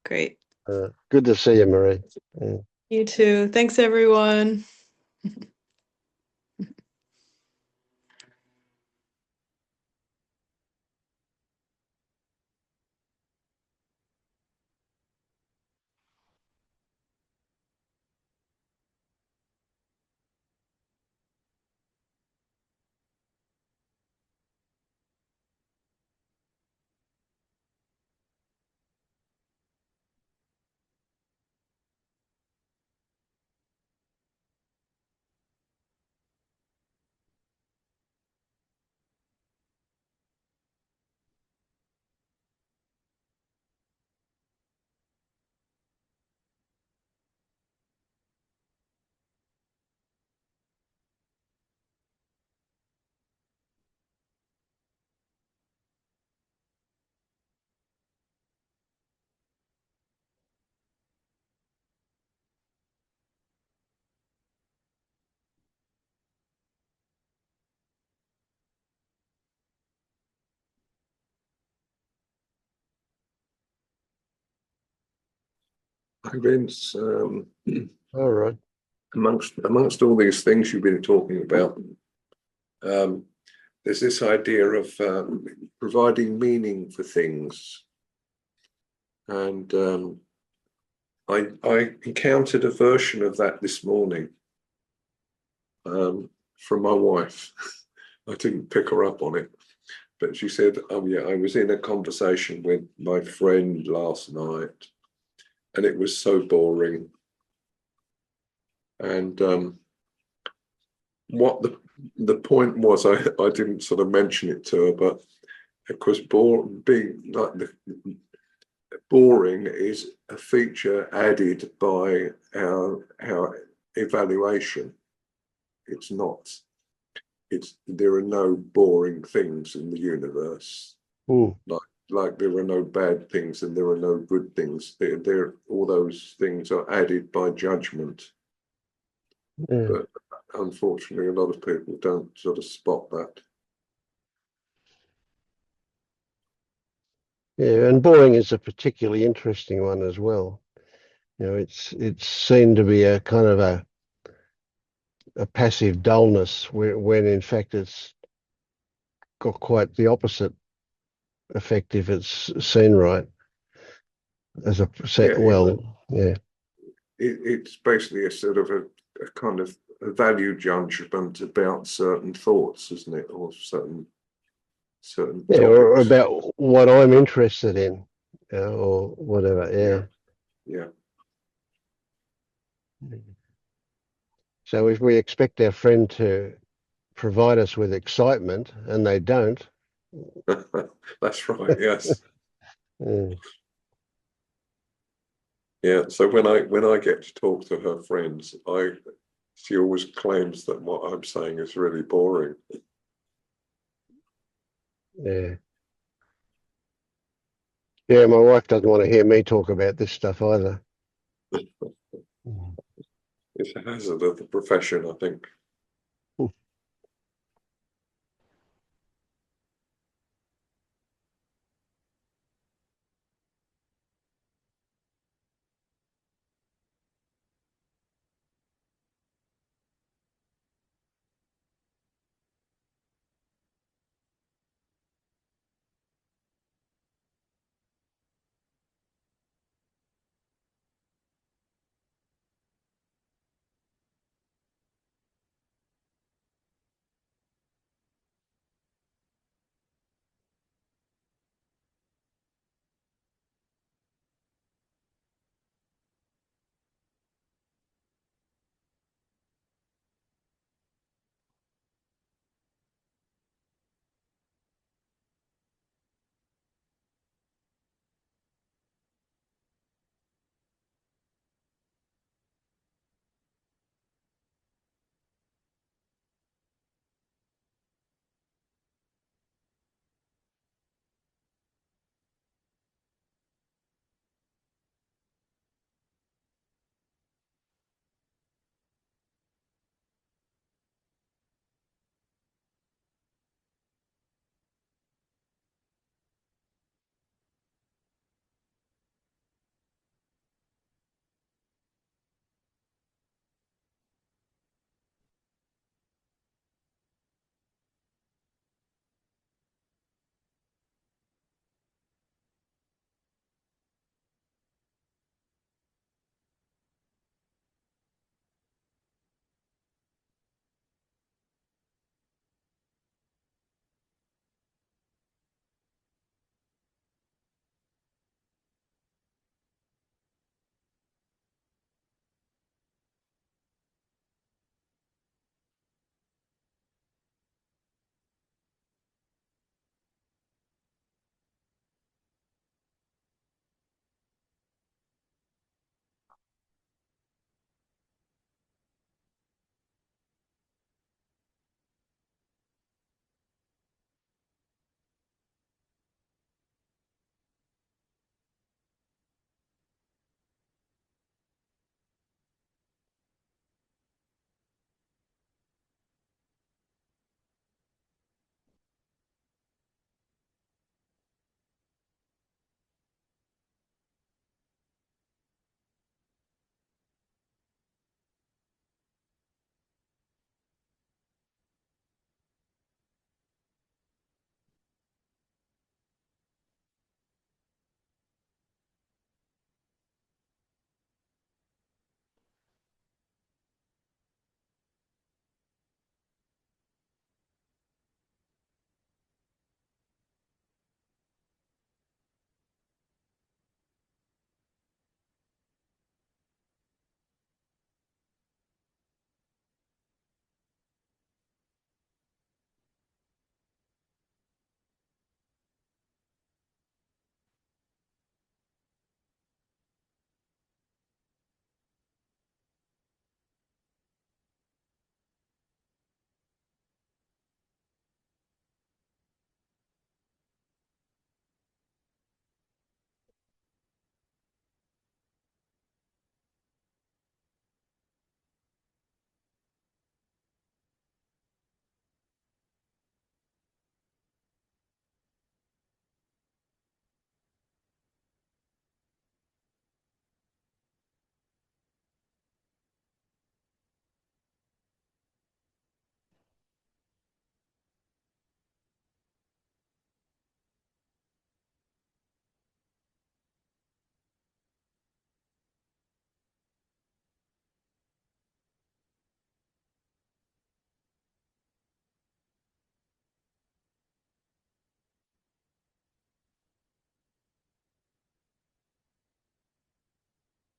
great. Good to see you, Marie. Yeah. You too. Thanks everyone. Vince. All right. Amongst all these things you've been talking about, there's this idea of providing meaning for things, and I encountered a version of that this morning from my wife. I didn't pick her up on it, but she said, "Oh yeah, I was in a conversation with my friend last night, and it was so boring." And what the point was, I didn't sort of mention it to her, but of course, being like boring is a feature added by our evaluation. It's not. There are no boring things in the universe. Mm. Like there are no bad things and there are no good things. All those things are added by judgment. Yeah. But unfortunately, a lot of people don't sort of spot that. Yeah, and boring is a particularly interesting one as well. You know, it's seen to be a kind of a passive dullness when in fact it's got quite the opposite effect if it's seen right as a Yeah, well, yeah. it's basically a sort of a kind of a value judgment about certain thoughts, isn't it, or certain Yeah, or topics. about what I'm interested in, or whatever. Yeah, Yeah. yeah. So if we expect our friend to provide us with excitement and they don't, That's right. Yes. yeah, Yeah. So when I get to talk to her friends, she always claims that what I'm saying is really boring. yeah, yeah. My wife doesn't want to hear me talk about this stuff either. It's a hazard of the profession, I think.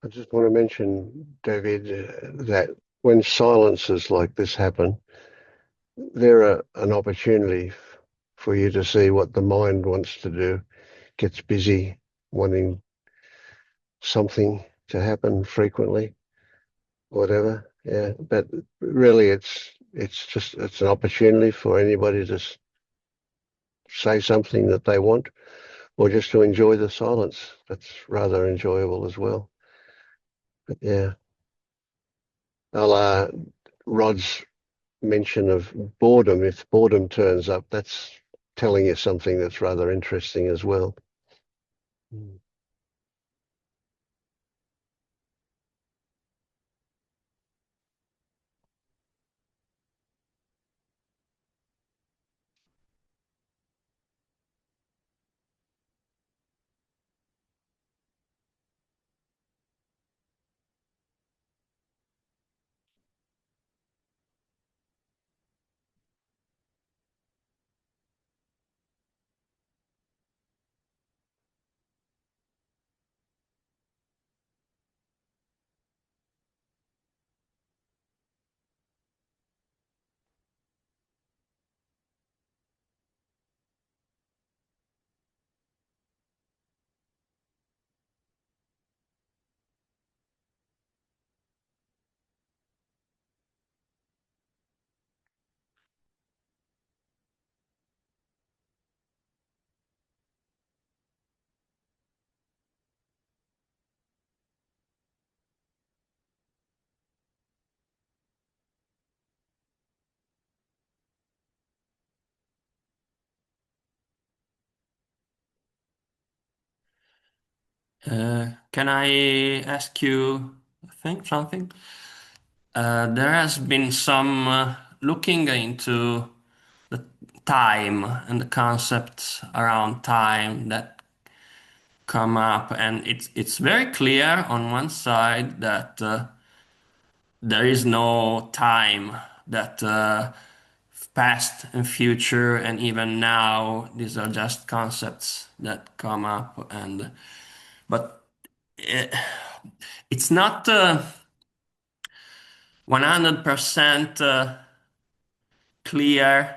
I just want to mention, David, that when silences like this happen, they're an opportunity for you to see what the mind wants to do, gets busy wanting something to happen frequently, whatever. Yeah, but really, it's an opportunity for anybody to say something that they want, or just to enjoy the silence. That's rather enjoyable as well. But yeah, I'll, Rod's mention of boredom. If boredom turns up, that's telling you something that's rather interesting as well. Mm. Can I ask you, think something? There has been some looking into the time and the concepts around time that come up, and it's very clear on one side that there is no time, that past and future and even now these are just concepts that come up, and but it, it's not 100% clear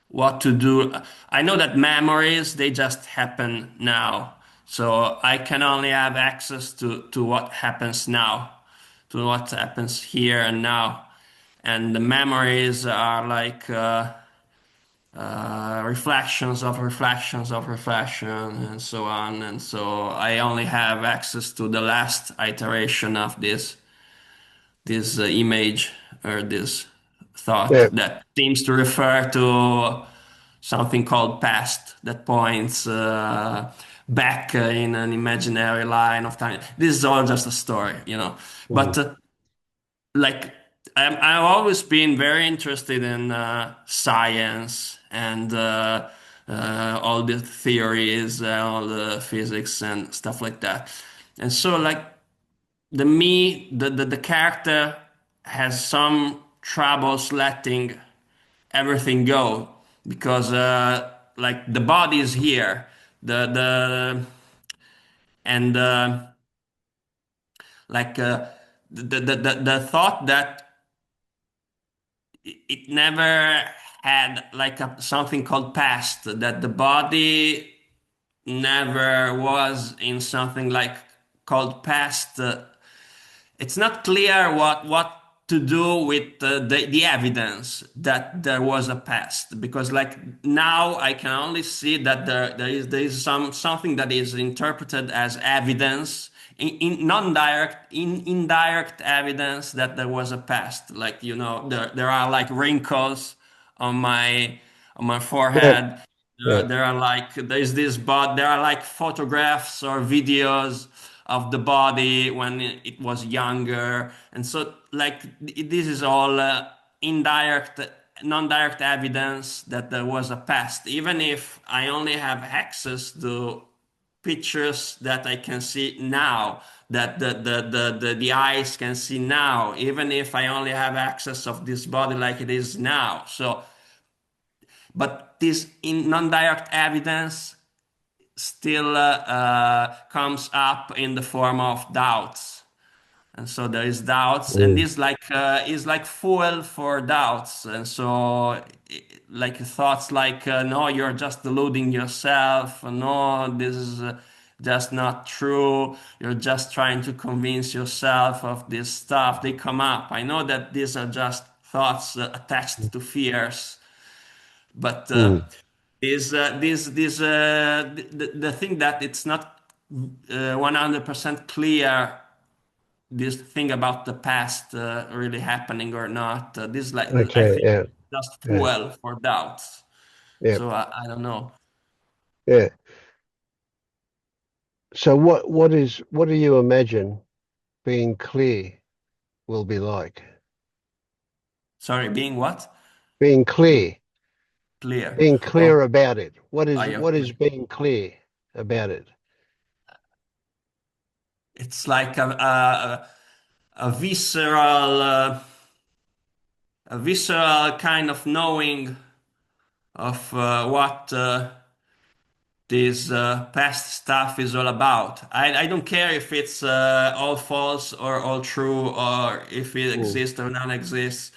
what to do. I know that memories, they just happen now. So I can only have access to what happens now, to what happens here and now. And the memories are like reflections of reflections of reflection and so on. And so I only have access to the last iteration of this image or this thought Yeah, that seems to refer to something called past that points back in an imaginary line of time. This is all just a story, you know. mm, But like I've always been very interested in science and all the theories, all the physics and stuff like that. And so like the character has some troubles letting everything go because like the body is here, the and like the thought that it never had like something called past, that the body never was in something like called past. It's not clear what to do with the evidence that there was a past, because like now I can only see that there is something that is interpreted as evidence in non-direct, in indirect evidence that there was a past, like you know there are like wrinkles on my yeah, forehead. yeah, There are like there's this, but there are like photographs or videos of the body when it was younger, and so like this is all indirect, non-direct evidence that there was a past, even if I only have access to pictures that I can see now, that the eyes can see now, even if I only have access of this body like it is now. So but this in non-direct evidence still comes up in the form of doubts. And so there is doubts, and Mm. this is like fuel for doubts. And so, like thoughts like, no, you're just deluding yourself. No, this is just not true. You're just trying to convince yourself of this stuff. They come up. I know that these are just thoughts attached to fears, but Mm. the thing that it's not 100% clear this thing about the past really happening or not. This like I Okay. think Yeah. just Yeah. fuel for doubts. Yeah. So I don't know. Yeah. So what do you imagine being clear will be like? Sorry, being what? Being clear, Clear. being Oh, clear about it. I What is okay. being clear about it? It's like a visceral a visceral kind of knowing of what this past stuff is all about. I don't care if it's all false or all true or if it Mm. exists or non exists.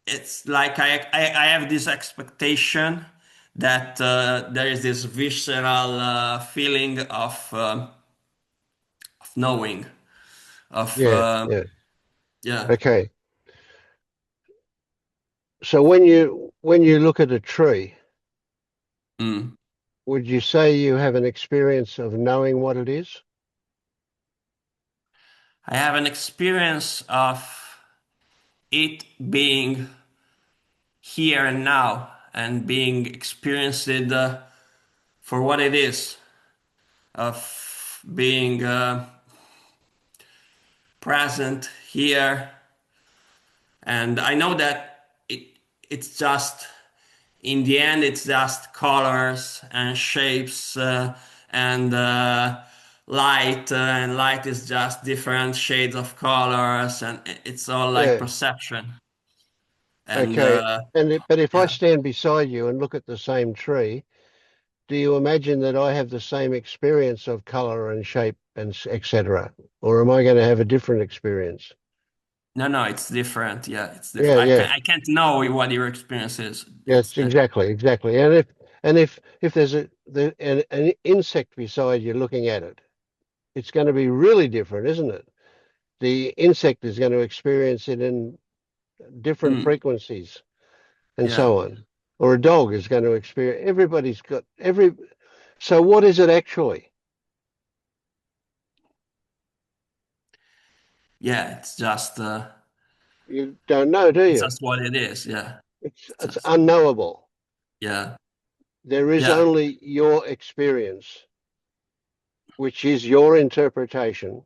It's like I have this expectation that there is this visceral feeling of knowing, of Yeah. Yeah. yeah. Okay. So when you look at a tree, Mm. would you say you have an experience of knowing what it is? I have an experience of it being here and now and being experienced for what it is, of being present here. And I know that it's just, in the end, it's just colors and shapes and light, and light is just different shades of colors, and it's all like Yeah. perception. And Okay. But if I yeah, stand beside you and look at the same tree, do you imagine that I have the same experience of color and shape and etc., or am I going to have a different experience? no, no, it's different. Yeah, it's Yeah, different. yeah. I can't know what your experience is. Yes, It's exactly, exactly. And if there's an insect beside you looking at it, it's going to be really different, isn't it? The insect is going to experience it in different mm, frequencies and yeah, so on. Or a dog is going to experience. Everybody's got every. So what is it actually? yeah. You don't know, do It's you? just what it is. Yeah, it's It's just unknowable. yeah, There is yeah. only your experience, which is your interpretation,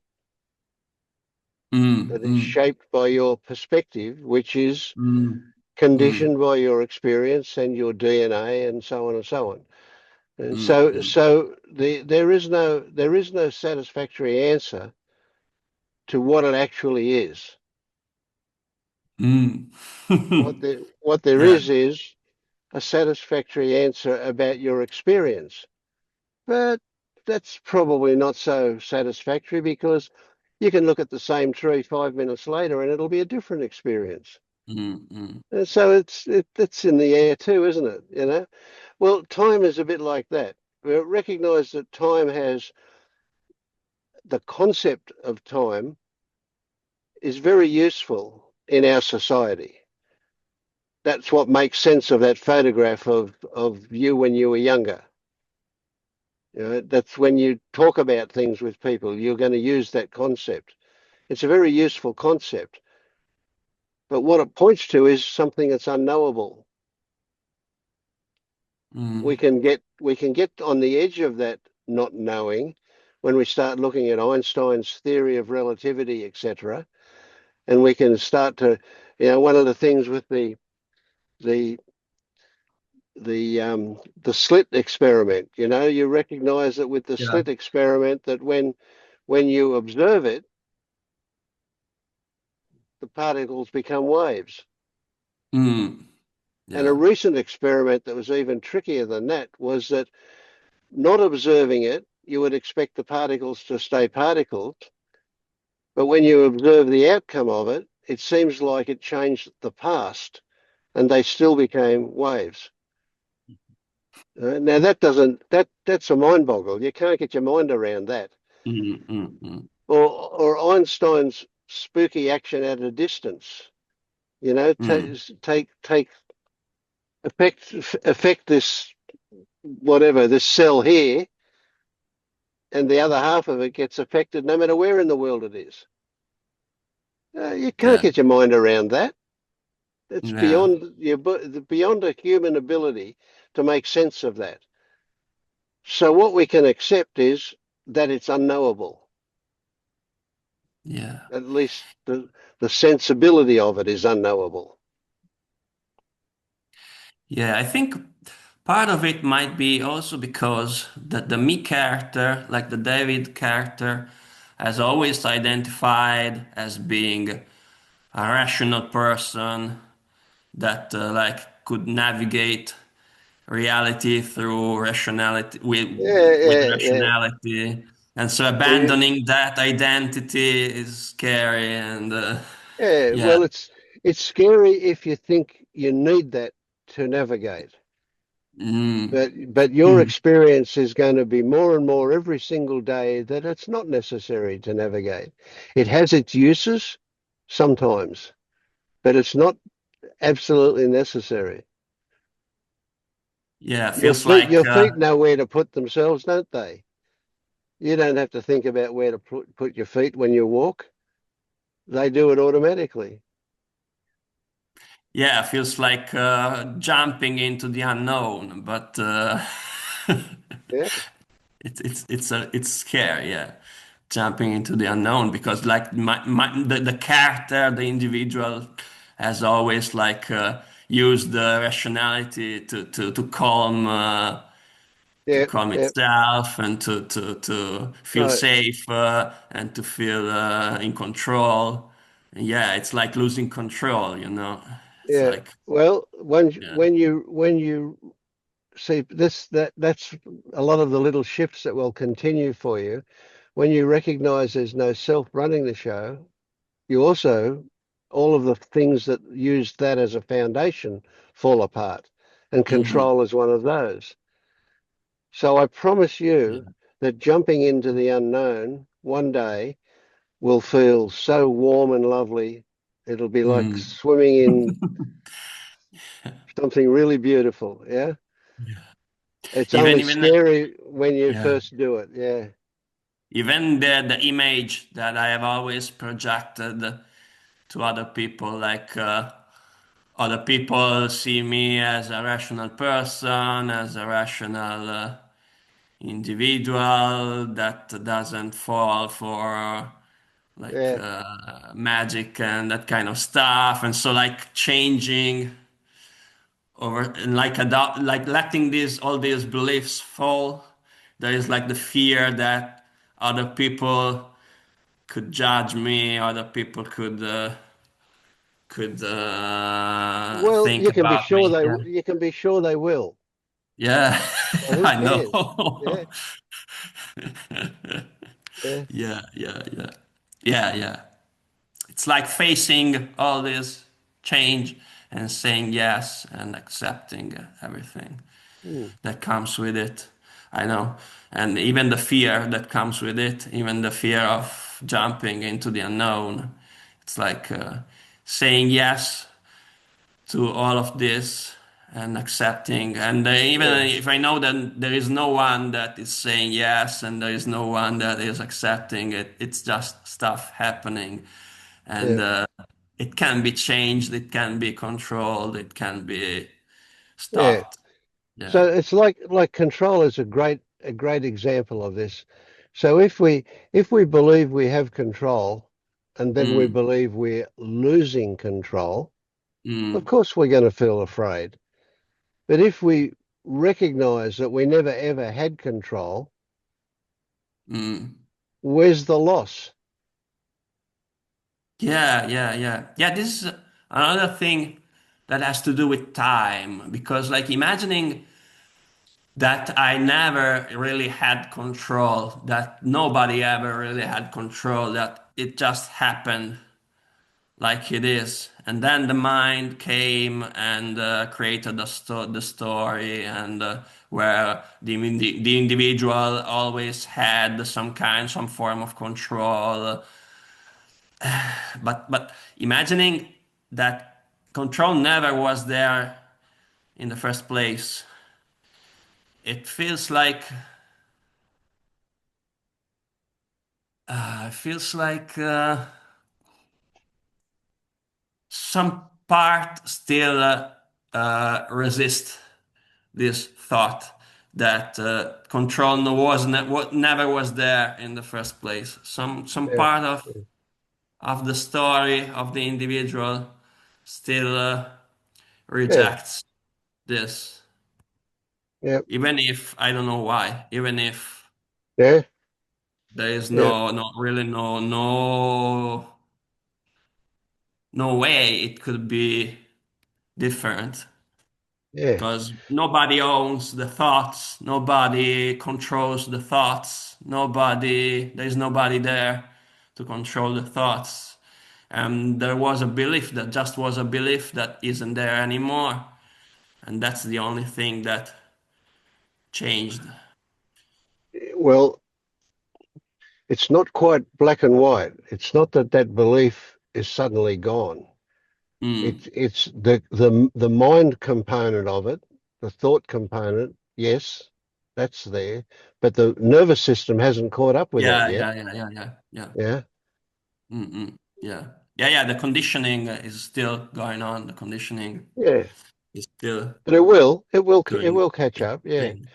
Mm, that is mm, shaped by your perspective, which is mm, mm, conditioned by your experience and your DNA and so on and so on. And mm, mm, there is no satisfactory answer to what it actually is. mm. What there Yeah. is a satisfactory answer about your experience. But that's probably not so satisfactory because you can look at the same tree 5 minutes later and it'll be a different experience. Mm, mm, And so it's in the air too, isn't it? You know? Well, time is a bit like that. We recognize that time has the concept of time is very useful in our society. That's what makes sense of that photograph of you when you were younger. You know, that's when you talk about things with people, you're going to use that concept. It's a very useful concept, but what it points to is something that's unknowable. mm. We can get on the edge of that not knowing when we start looking at Einstein's theory of relativity, etc. And we can start to, you know, one of the things with the the slit experiment, you know, you recognize that with the Yeah. slit experiment that when you observe it, the particles become waves. Mm. And a Yeah. recent experiment that was even trickier than that was that not observing it, you would expect the particles to stay particles. But when you observe the outcome of it, it seems like it changed the past and they still became waves. Now that doesn't that's a mind boggle. You can't get your mind around that. Mm, mm, mm, Or Einstein's spooky action at a distance. You know, mm. take affect this whatever this cell here, and the other half of it gets affected no matter where in the world it is. You can't Yeah, get your mind around that. It's yeah, beyond a human ability to make sense of that. So what we can accept is that it's unknowable. yeah. At least the sensibility of it is unknowable. Yeah, I think part of it might be also because the me character, like the David character, has always identified as being a rational person that like could navigate reality through rationality Yeah, with yeah, yeah. rationality, and so Yeah, abandoning that identity is scary and yeah. yeah. Well, it's scary if you think you need that to navigate. Mm. But your Mm. experience is going to be more and more every single day that it's not necessary to navigate. It has its uses sometimes, but it's not absolutely necessary. Yeah, feels like Your feet know where to put themselves, don't they? You don't have to think about where to put your feet when you walk. They do it automatically. yeah, feels like jumping into the unknown, but Yeah, it's scary, yeah. Jumping into the unknown because like the character, the individual has always like used the rationality to yeah, calm yeah. itself and to feel So safe and to feel in control. Yeah, it's like losing control, you know. It's yeah. like Well, yeah. when you see this that's a lot of the little shifts that will continue for you. When you recognize there's no self running the show, you also all of the things that use that as a foundation fall apart, and Hmm. control is one of those. So I promise you Yeah. that jumping into the unknown one day will feel so warm and lovely. It'll be like Mm. swimming in something really beautiful. Yeah. Yeah. It's Even only even scary when you yeah. first do it. Yeah. Even the image that I have always projected to other people, like other people see me as a rational person, as a rational individual that doesn't fall for like Yeah. magic and that kind of stuff, and so like changing over and like adopt, like letting these all these beliefs fall. There is like the fear that other people could judge me, other people could Well, think about me. Yeah, you can be sure they will. yeah, So who I cares? Yeah. know. Yeah. Yeah, yeah, yeah, yeah, yeah. It's like facing all this change and saying yes and accepting everything Hmm. that comes with it. I know. And even the fear that comes with it, even the fear of jumping into the unknown. It's like saying yes to all of this and accepting. And even Yeah. if I know that there is no one that is saying yes and there is no one that is accepting it, it's just stuff happening. And Yeah. it can be changed, it can be controlled, it can be Yeah. stopped. Yeah. So it's like control is a great example of this. So if we believe we have control and then we Mm, believe we're losing control, of mm, course we're going to feel afraid. But if we recognize that we never ever had control, mm. where's the loss? Yeah, yeah, yeah. Yeah, this is another thing that has to do with time because like imagining that I never really had control, that nobody ever really had control, that it just happened like it is. And then the mind came and created the story, and where the individual always had some form of control. But imagining that control never was there in the first place, it feels like it feels like some part still resist this thought that control never was there in the first place. Some Yeah, part of the story of the individual still yeah, rejects this, yeah, even if I don't know why, even if yeah, there is yeah, no way it could be different. yeah. Because nobody owns the thoughts, nobody controls the thoughts, there's nobody there to control the thoughts. And there was a belief that just was a belief that isn't there anymore. And that's the only thing that changed. Well, it's not quite black and white. It's not that that belief is suddenly gone. Mm. It's the mind component of it, the thought component. Yes, that's there, but the nervous system hasn't caught up with that Yeah, yet. yeah, yeah, yeah, yeah, yeah. Yeah, Mm-mm. Yeah. Yeah, yeah. The conditioning is still going on. The conditioning yeah, is still but it doing will catch its up. Yeah. thing.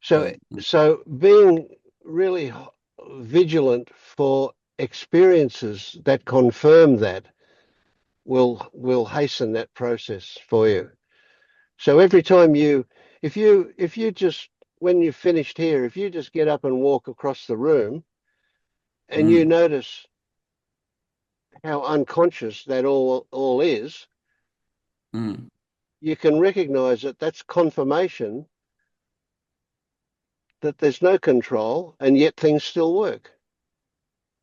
So Mm-mm. so being really vigilant for experiences that confirm that will hasten that process for you. So every time if you just when you've finished here, if you just get up and walk across the room and you Mm. notice how unconscious that all is, Mm. you can recognize that that's confirmation that there's no control and yet things still work.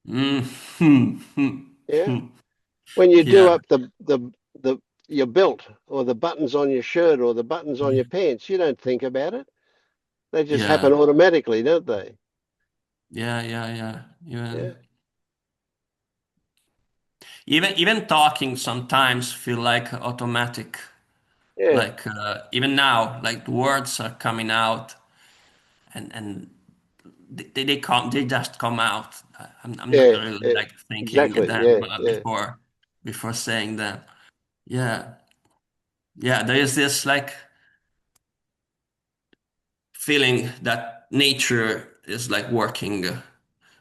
Yeah. Mm. When you do Yeah, up the your belt or the buttons on your shirt or the buttons on your pants, you don't think about it. They just yeah, happen automatically, don't they? yeah, yeah, yeah. Yeah. Even talking sometimes feel like automatic. Yeah. Like even now, like the words are coming out, and they just come out. I'm not Yeah. really Yeah. like thinking Exactly. them Yeah. Yeah. before saying them. Yeah, yeah. There is this like feeling that nature is like working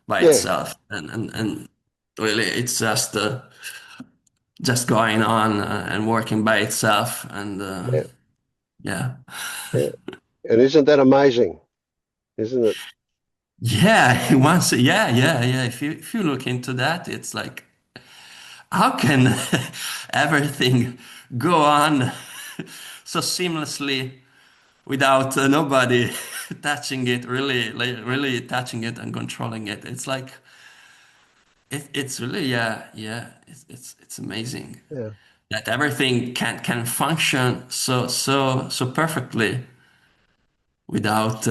by Yeah. itself, and really it's just going on and working by itself, and Yeah. yeah. Yeah. And isn't that amazing? Isn't it? Yeah, once, yeah, yeah, yeah. If you look into that, it's like, how can everything go on so seamlessly without nobody touching it, really, like really touching it and controlling it? It's like it's really, yeah, yeah. It's amazing Yeah. that everything can function so perfectly without.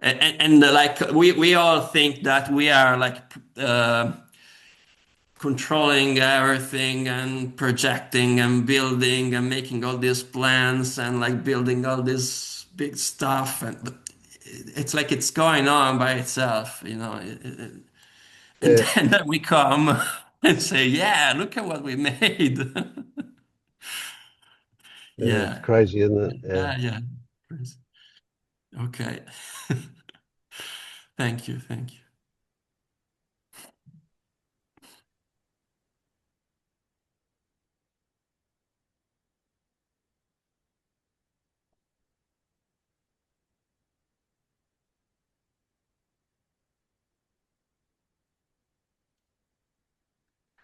And like we all think that we are like controlling everything and projecting and building and making all these plans and like building all this big stuff, and but it's like it's going on by itself, and Yeah. then we come and say, yeah, look at what we made. Yeah. It's Yeah, crazy, isn't it? Yeah. yeah, yeah. Okay. Thank you, thank you.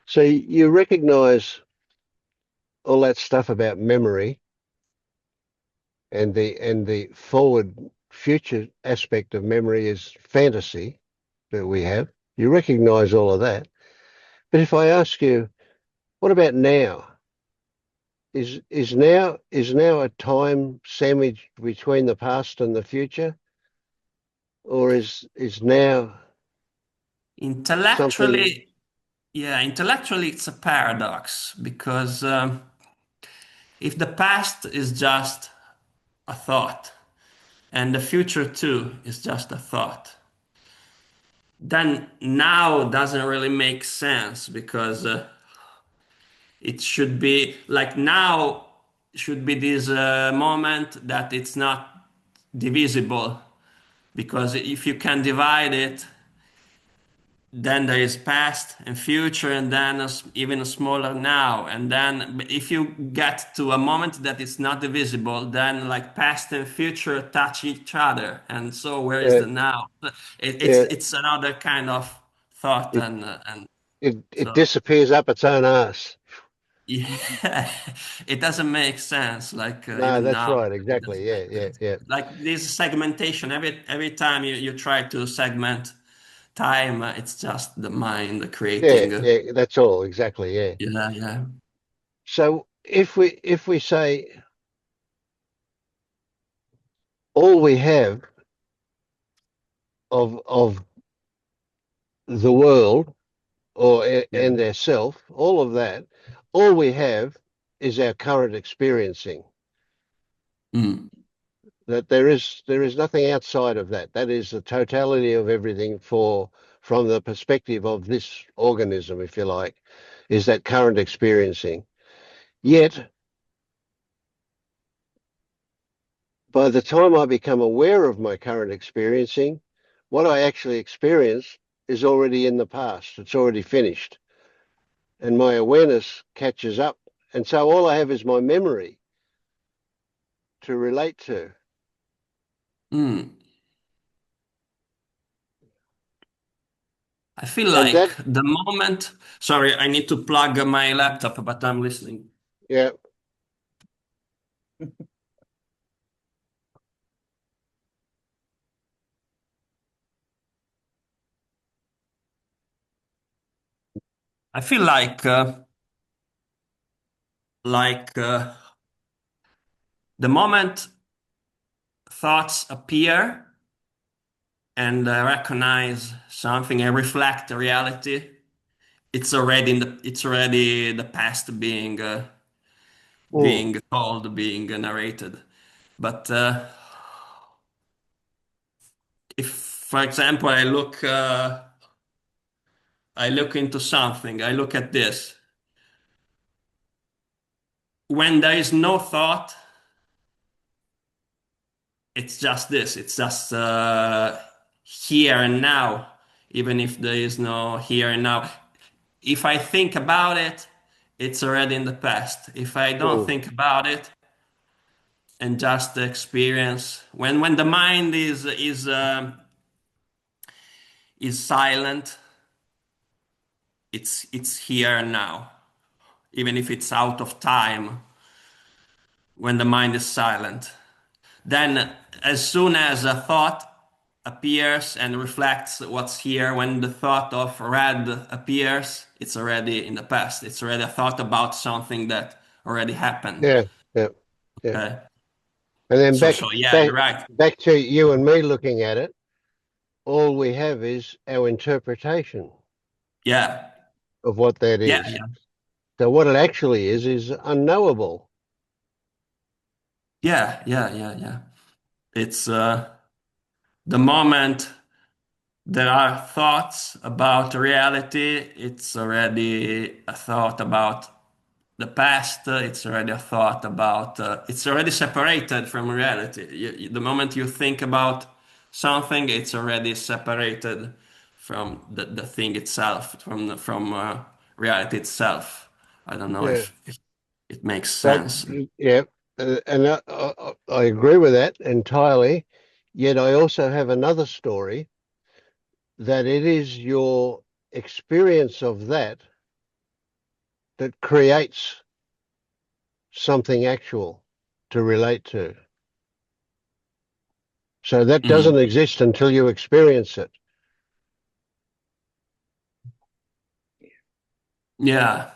So you recognize all that stuff about memory. and the forward future aspect of memory is fantasy that we have. You recognize all of that. But if I ask you, what about now? Is now a time sandwich between the past and the future, or is now something? Intellectually, yeah, intellectually, it's a paradox because if the past is just a thought and the future too is just a thought, then now doesn't really make sense because it should be like now should be this moment that it's not divisible because if you can divide it, then there is past and future and then even a smaller now, and then if you get to a moment that is not divisible, then like past and future touch each other, and so where is Uh, the now? It's yeah, it's another kind of thought, it and it so disappears up its own ass. yeah, it doesn't make sense. Like No, even that's now, right. it Exactly. doesn't Yeah, make yeah, sense. yeah, Like this segmentation, every time you try to segment time, it's just the mind yeah, creating. yeah. That's all. Exactly. Yeah. Yeah, yeah. So if we say all we have of the world or Yeah. and ourself, all of that, all we have is our current experiencing. Mm, That there is nothing outside of that. That is the totality of everything from the perspective of this organism, if you like, is that current experiencing. Yet, by the time I become aware of my current experiencing, what I actually experience is already in the past. It's already finished. And my awareness catches up. And so all I have is my memory to relate to. mm. I feel And like that, the moment. Sorry, I need to plug my laptop, but I'm listening. yeah, I feel like the moment thoughts appear and recognize something and reflect the reality, it's already the past mm, being told, being narrated. But if, for example, I look into something, I look at this. When there is no thought, it's just this. It's just here and now, even if there is no here and now. If I think about it, it's already in the past. If I don't mm, think about it and just experience, when the mind is silent, it's here and now. Even if it's out of time, when the mind is silent. Then, as soon as a thought appears and reflects what's here, when the thought of red appears, it's already in the past. It's already a thought about something that already happened. yeah, yeah, yeah. Okay. And then So, back so yeah, back you're right. back to you and me looking at it, all we have is our interpretation Yeah. of what that Yeah. is. Yeah. So what it actually is unknowable. Yeah. Yeah. Yeah. Yeah. It's the moment there are thoughts about reality, it's already a thought about the past, it's already a thought about, it's already separated from reality. The moment you think about something, it's already separated from the thing itself, from reality itself. I don't know Yeah. if it makes But sense. yeah, and I agree with that entirely. Yet I also have another story that it is your experience of that that creates something actual to relate to. So that Mm. doesn't exist until you experience it. Yeah.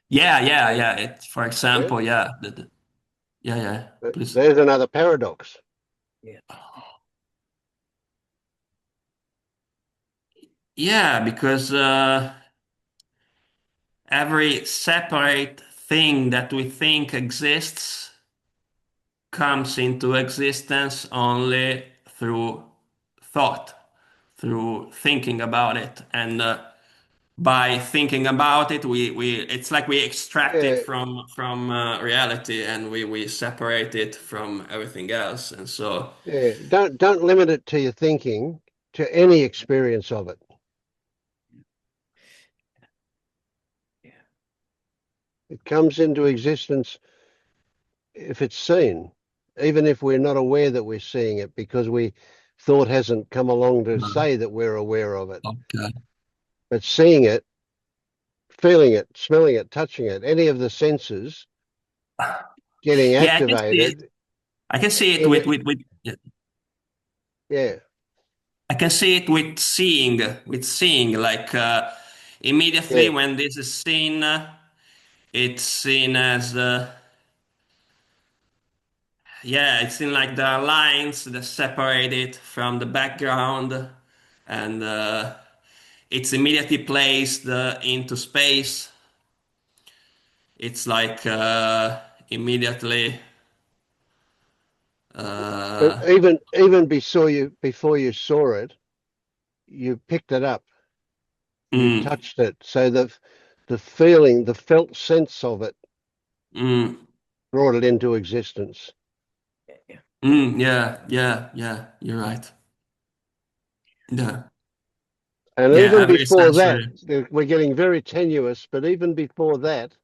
Yeah. It, for Yeah. example, yeah. Yeah. Please. There's another paradox. Yeah. Yeah, because every separate thing that we think exists comes into existence only through thought, through thinking about it. And by thinking about it, we it's like we extract it Yeah, from reality and we separate it from everything else. And so, yeah. Don't limit it to your thinking, to any experience of it. Yeah. It comes into existence if it's seen, even if we're not aware that we're seeing it because we thought hasn't come along to say that we're aware of it. okay. But seeing it, feeling it, smelling it, touching it, any of the senses getting Yeah, I can see it. activated I can see it in it. with Yeah, I can see it with seeing, like immediately yeah, when this is seen, it's seen as yeah, it's seen like there are lines that separate it from the background, and it's immediately placed into space. It's like immediately. but Uh, even before you saw it, you picked it up, you mm, touched it, so the feeling, the felt sense of it mm, brought it into existence. Yeah. yeah. You're right. Yeah, And yeah. even Every before that, sensory. we're getting very tenuous, but even before that,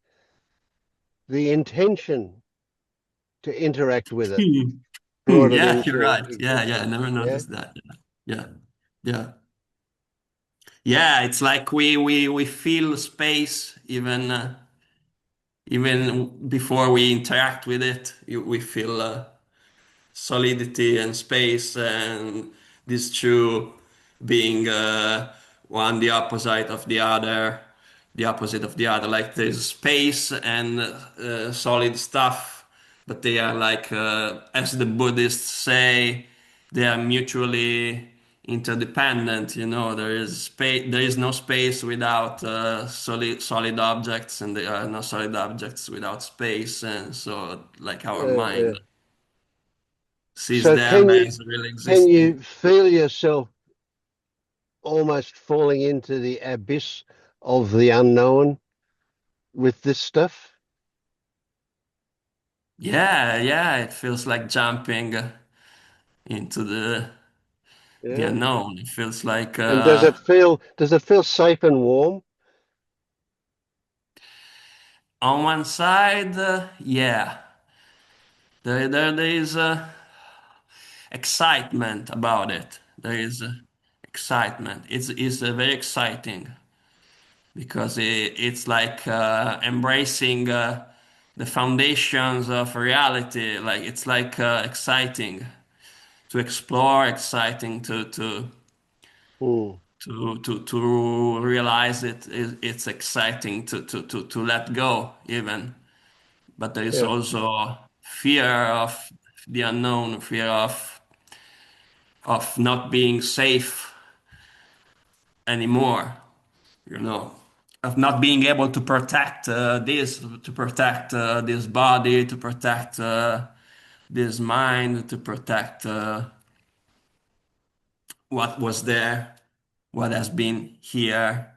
the intention to interact with it brought it Yeah, you're into right. Yeah. I existence. never Yeah. noticed that. Yeah, yeah, yeah. It's like we feel space even before we interact with it. We feel solidity and space, and these two being one the opposite of the opposite of the other. Like there's space and solid stuff, but they are like, as the Buddhists say, they are mutually interdependent. You know, there is space, there is no space without solid objects, and there are no solid objects without space. And so, like our Yeah. mind sees So them can you as really can existing. you feel yourself almost falling into the abyss of the unknown with this stuff? Yeah, it feels like jumping into the Yeah. unknown. It feels like And does it feel safe and warm? on one side, yeah, there is excitement about it. There is excitement. It's very exciting because it's like embracing the foundations of reality. Like it's like exciting to explore, exciting Hmm. to realize it's exciting to let go even. But there is Yeah. also fear of the unknown, fear of not being safe anymore, you know, of not being able to protect to protect this body, to protect this mind, to protect what was there, what has been here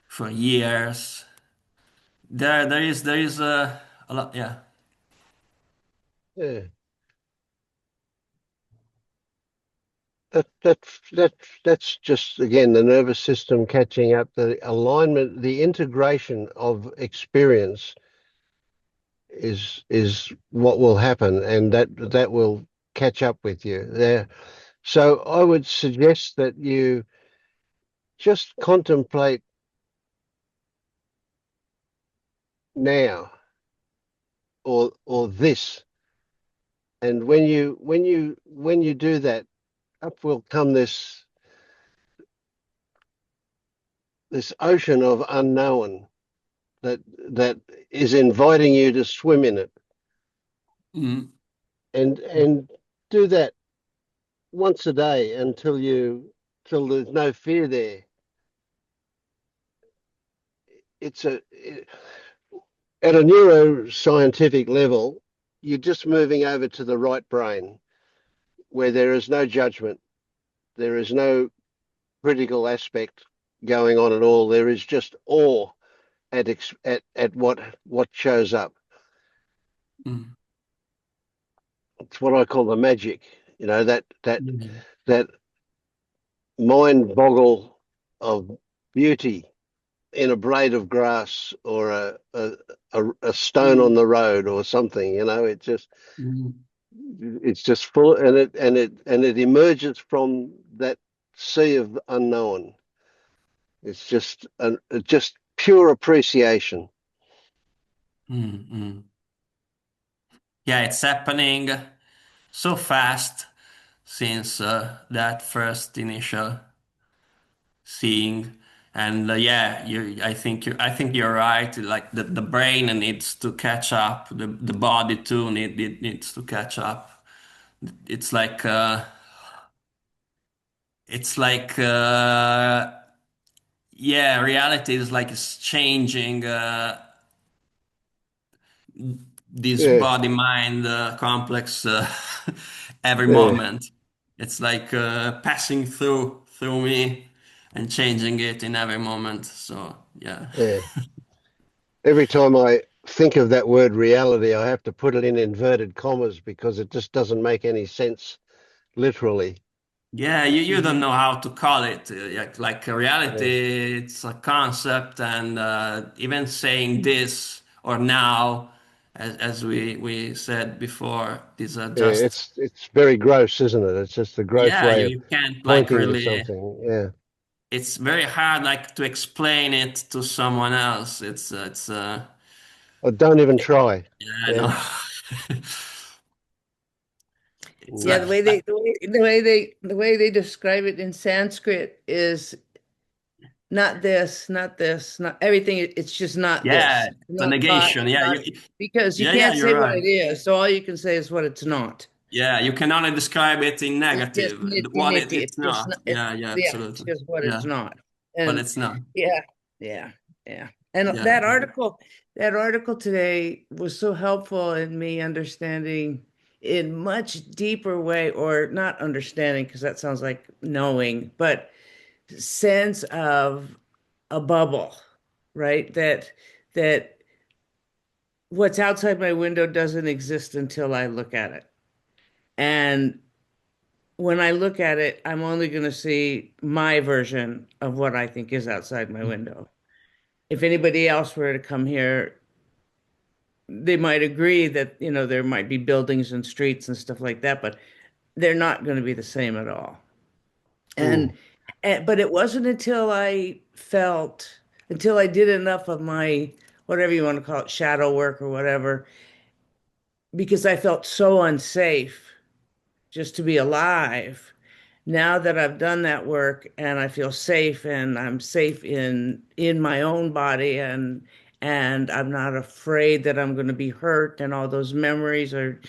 for years. There is a lot. Yeah. Yeah. That's just again the nervous system catching up, the alignment, the integration of experience is what will happen, and that will catch up with you there. So I would suggest that you just contemplate now, or this, And when you do that, up will come this ocean of unknown that that is inviting you to swim in it, Mm, and do that once a day till there's no fear there. It's at a neuroscientific level, you're just moving over to the right brain where there is no judgment, there is no critical aspect going on at all. There is just awe at what shows up. mm, It's what I call the magic. That mm, that mind boggle of beauty in a blade of grass or a stone on mm, the road or something. mm, It's just full, and it emerges from that sea of unknown. It's just pure appreciation. mm, mm. Yeah, it's happening so fast since that first initial seeing. And yeah, I think you're right. Like the brain needs to catch up. The body too needs to catch up. It's like uh, it's like yeah, reality is like it's changing this Yeah, body mind complex every yeah, moment. It's like passing through me and changing it in every moment. So yeah. yeah. Every time I think of that word reality, I have to put it in inverted commas because it just doesn't make any sense literally. Yeah, you don't Mhm. know how to call it. Like a Yeah, reality, it's a concept, and even saying this or now, as we said before, these are yeah. just It's very gross, isn't it? It's just a gross yeah. way You, of you can't like pointing to really. something. Yeah. It's very hard like to explain it to someone else. Or don't even try. Yeah, I Yeah. know. It's Yeah, Mm. the way they describe it in Sanskrit is not this, not this, not everything. It's just not yeah, this. the Not thought, negation. Yeah, not you. because you Yeah, can't you're say what right. it is. So all you can say is what it's not. Yeah, you can only describe it in It's just negative. nitty What nitty. it's It's just not. not, Yeah, yeah, yeah, it's absolutely. just what Yeah, it's not. but And it's not. yeah, yeah, yeah. And Yeah, yeah. that article today was so helpful in me understanding in much deeper way, or not understanding, because that sounds like knowing, but sense of a bubble, right? That what's outside my window doesn't exist until I look at it. And when I look at it, I'm only going to see my version of what I think is outside my window. If anybody else were to come here, they might agree that, there might be buildings and streets and stuff like that, but they're not going to be the same at all. And, Mm. but it wasn't until I did enough of my, whatever you want to call it, shadow work or whatever, because I felt so unsafe just to be alive. Now that I've done that work and I feel safe, and I'm safe in my own body, and I'm not afraid that I'm going to be hurt, and all those memories are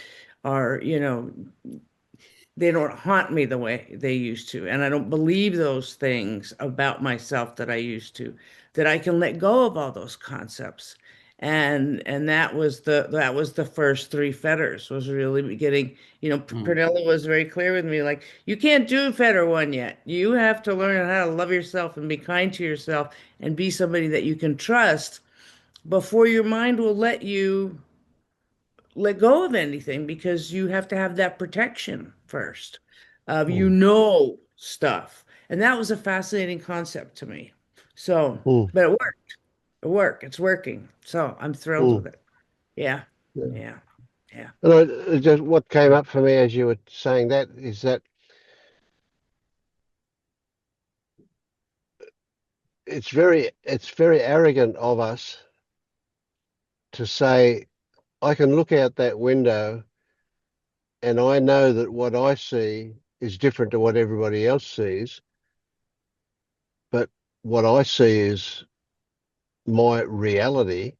they don't haunt me the way they used to, and I don't believe those things about myself that I used to, that I can let go of all those concepts. And that was the first three fetters, was really getting, Mm, Pernilla was very clear with me, like, you can't do fetter one yet. You have to learn how to love yourself and be kind to yourself and be somebody that you can trust before your mind will let go of anything, because you have to have that protection first of Mm. stuff. And that was a fascinating concept to me. So, Mm. but it worked. It worked. It's working. So I'm thrilled with Mm. it. Yeah. Yeah. Yeah. Yeah. And just what came up for me as you were saying that is that it's very arrogant of us to say, I can look out that window and I know that what I see is different to what everybody else sees, but what I see is my reality.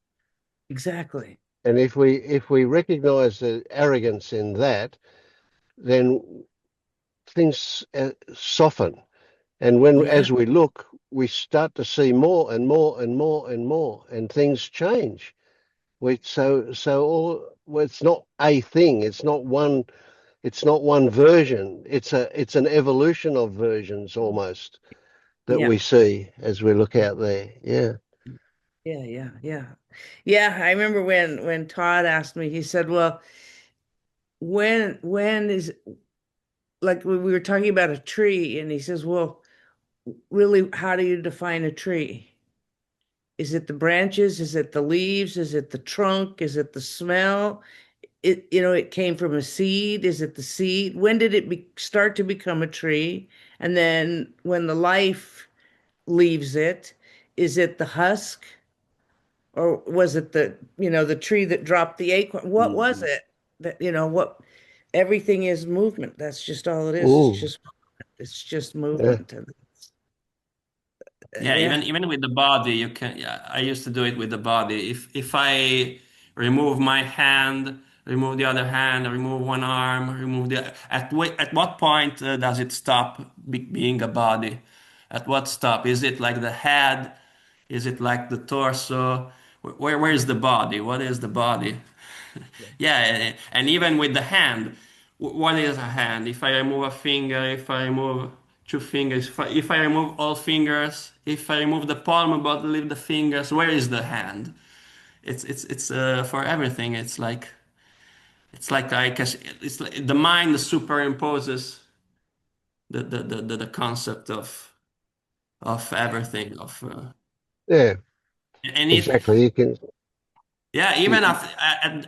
Exactly. And if we recognize the arrogance in that, then things soften. And when Yeah. as we look, we start to see more and more and more and more, and things change. Well, it's not a thing. It's not one. It's not one version. It's an evolution of versions almost that Yeah. we see as we look out there. Yeah. Yeah. Yeah. Yeah. Yeah. I remember when Todd asked me, he said, well, when is like we were talking about a tree, and he says, well, really, how do you define a tree? Is it the branches? Is it the leaves? Is it the trunk? Is it the smell? It came from a seed. Is it the seed? When did it start to become a tree? And then when the life leaves it, is it the husk? Or was it the tree that dropped the acorn? What was Mhm. it? What everything is movement. That's just all it is. Mm, It's just yeah. movement. And Yeah, yeah. even with the body, you can. Yeah, I used to do it with the body. If I remove my hand, remove the other hand, remove one arm, remove the at what point does it stop being a body? At what stop? Is it like the head? Is it like the torso? Where is the body? What is the body? Yeah, and even with the hand, what is a hand? If I remove a finger, if I remove two fingers, if I remove all fingers, if I remove the palm but leave the fingers, where is the hand? It's for everything. It's like I guess it's like the mind superimposes the concept of everything Yeah. and it Exactly. You can. Yeah, even You,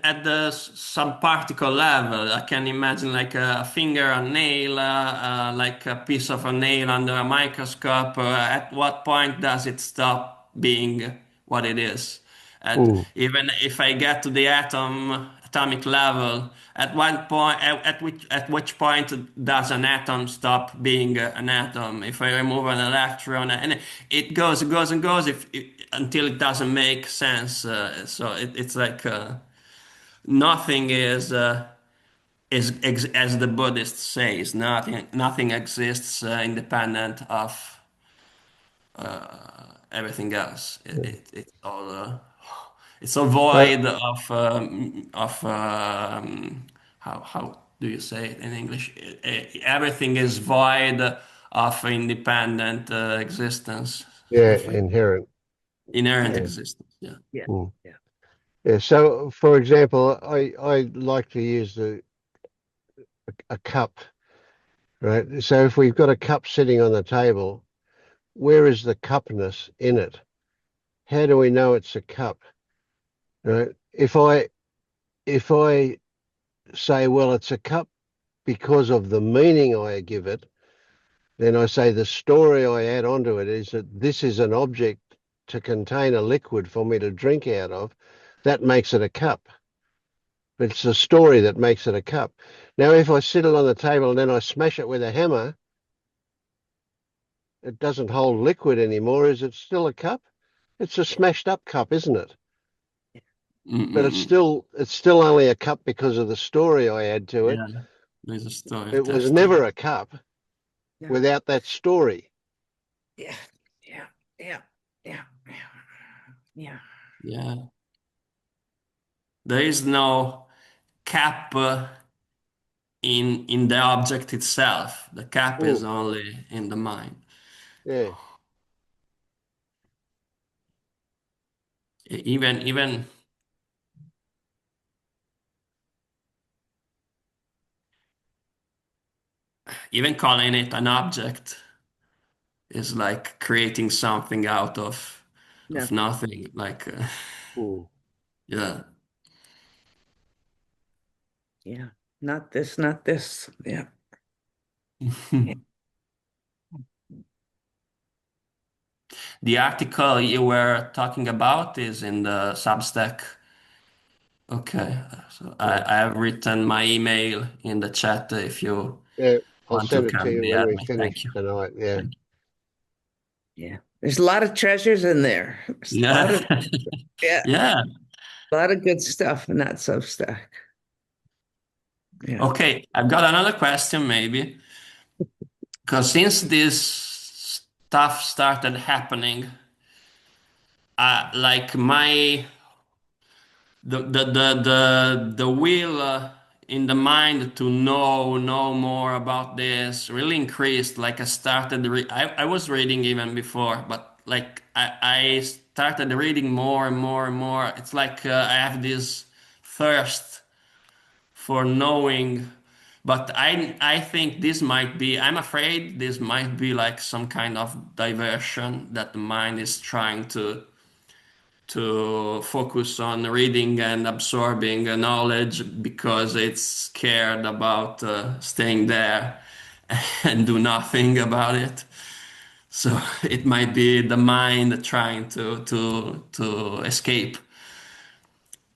at the subparticle level, I can imagine like a finger, a nail, like a piece of a nail under a microscope. At what point does it stop being what it is? mm, Even if I get to the atomic level, at what point, at which point does an atom stop being an atom? If I remove an electron, and it goes and goes and goes until it doesn't make sense. So it's like nothing is as the Buddhist says, nothing exists independent of everything else. It's a but void of how do you say it in English? Everything is void of independent existence, yeah, of inherent. inherent Yeah. existence. Yeah. Yeah. Mm. Yeah. Yeah. So, for example, I like to use a cup, right? So if we've got a cup sitting on the table, where is the cupness in it? How do we know it's a cup? Right? If I say, well, it's a cup because of the meaning I give it, then I say the story I add onto it is that this is an object to contain a liquid for me to drink out of. That makes it a cup. It's the story that makes it a cup. Now, if I sit it on the table and then I smash it with a hammer, it doesn't hold liquid anymore. Is it still a cup? It's a smashed up cup, isn't it? But it's Mm-mm-mm. still only a cup because of the story I add to it. Yeah. There's a story It was attached to never it. a cup Yeah. without that story. Yeah. Yeah. Yeah. Yeah. Yeah. Yeah. There is no cap in the object itself. The cap is Mm, only in the mind. yeah. Even even calling it an object is like creating something out of Nothing. nothing. Like Mm. yeah. Yeah. Not this, not this. Yeah. Yeah. The article you were talking about is in the Substack Okay. So Yeah, I have written my email in the chat if you yeah. I'll want to send it to you kindly when add we me. Thank finish you. tonight. Yeah, Thank Yeah. There's a lot of treasures in there. There's you. a lot Yeah. of, yeah, Yeah. a lot of good stuff, not so stuff. Yeah. Okay. I've got another question maybe. Because since this stuff started happening, like my the will in the mind to know more about this really increased. Like I started I was reading even before, but like I started reading more and more and more. It's like I have this thirst for knowing, but I think this might be, I'm afraid this might be like some kind of diversion that the mind is trying to focus on reading and absorbing knowledge because it's scared about staying there and do nothing about it. So it might be the mind trying to escape,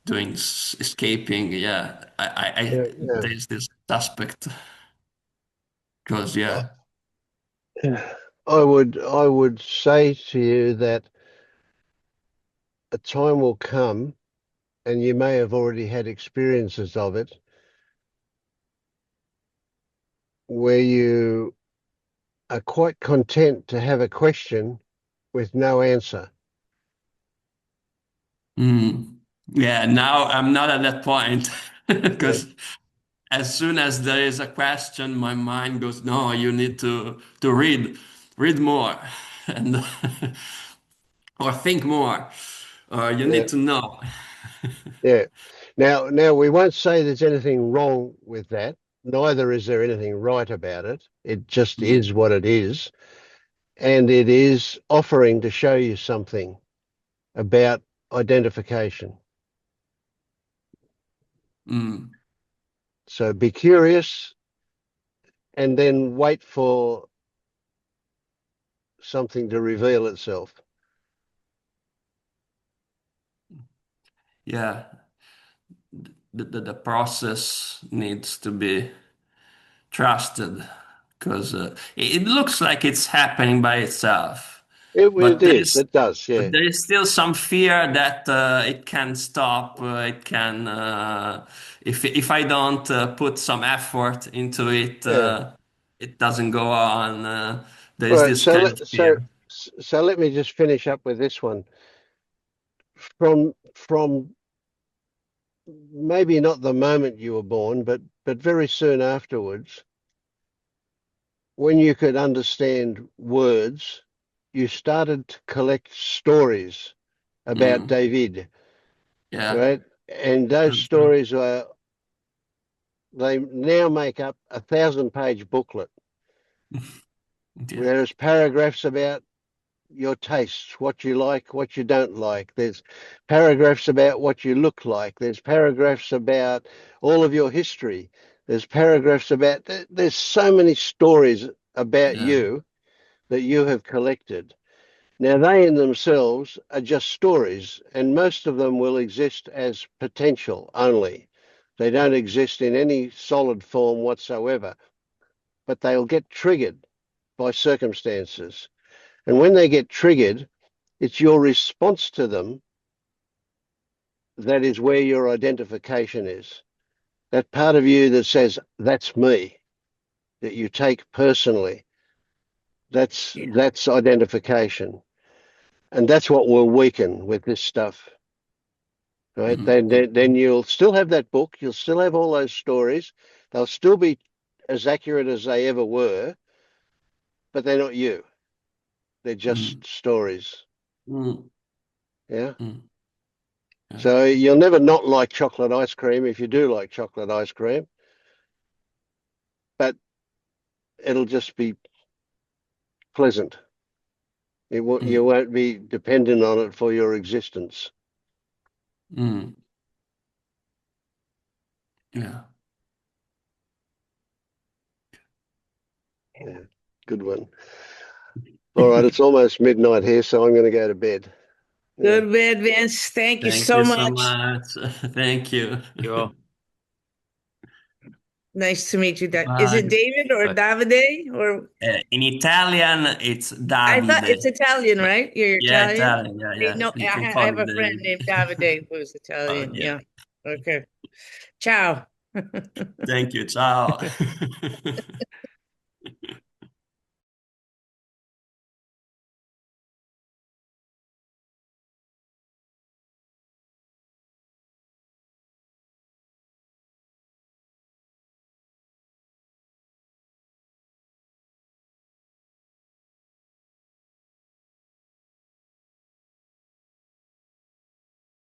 escaping. Yeah, yeah, yeah. there's this aspect because yeah. I would say to you that a time will come, and you may have already had experiences of it, where you are quite content to have a question with no answer. Mm. Yeah, now I'm not at that point Yeah, because as soon as there is a question, my mind goes, "No, you need to read more, and or think more, or you yeah, need to know." yeah. Now we won't say there's anything wrong with that. Neither is there anything right about it. It just Mm, is what it is. And it is offering to show you something about identification. mm, So be curious and then wait for something to reveal itself. yeah, the process needs to be trusted because it looks like it's happening by itself. It But is, it does, but yeah. there is still some fear that it can stop. It can if I don't put some effort into it, Yeah. it doesn't go on. There All is right, this kind of fear. so let me just finish up with this one. From maybe not the moment you were born, but very soon afterwards, when you could understand words, you started to collect stories about Mm, David, yeah, right? And those true, true. stories they now make up 1,000-page booklet. Yeah, There's paragraphs about your tastes, what you like, what you don't like. There's paragraphs about what you look like. There's paragraphs about all of your history. There's paragraphs about, there's so many stories about yeah, you that you have collected. Now, they in themselves are just stories, and most of them will exist as potential only. They don't exist in any solid form whatsoever, but they'll get triggered by circumstances. And when they get triggered, it's your response to them that is where your identification is. That part of you that says, that's me, that you take personally, Yeah. that's identification. And that's what will weaken with this stuff. Right? mm, Then you'll still have that book, you'll still have all those stories, they'll still be as accurate as they ever were, but they're not you. They're mm, just stories. mm, Yeah. mm, yeah, So you'll never not like chocolate ice cream if you do like chocolate ice cream, but it'll just be pleasant. You mm, won't be dependent on it for your existence. mm, yeah. Yeah, good one. All right, it's almost midnight here, so I'm going to go to bed. Yeah. Good man, Vince. Thank you Thank so you so much. much. Thank you. Sure. Nice to meet you. Is it Bye. David or Bye. Davide? Or In Italian, it's I thought it's Davide. Italian, But right? You're yeah, Italian? Italian. Yeah, yeah. No, You can I call have me a friend David. named Davide who's Oh, Italian. yeah. Yeah. Okay. Ciao. Thank you. Ciao.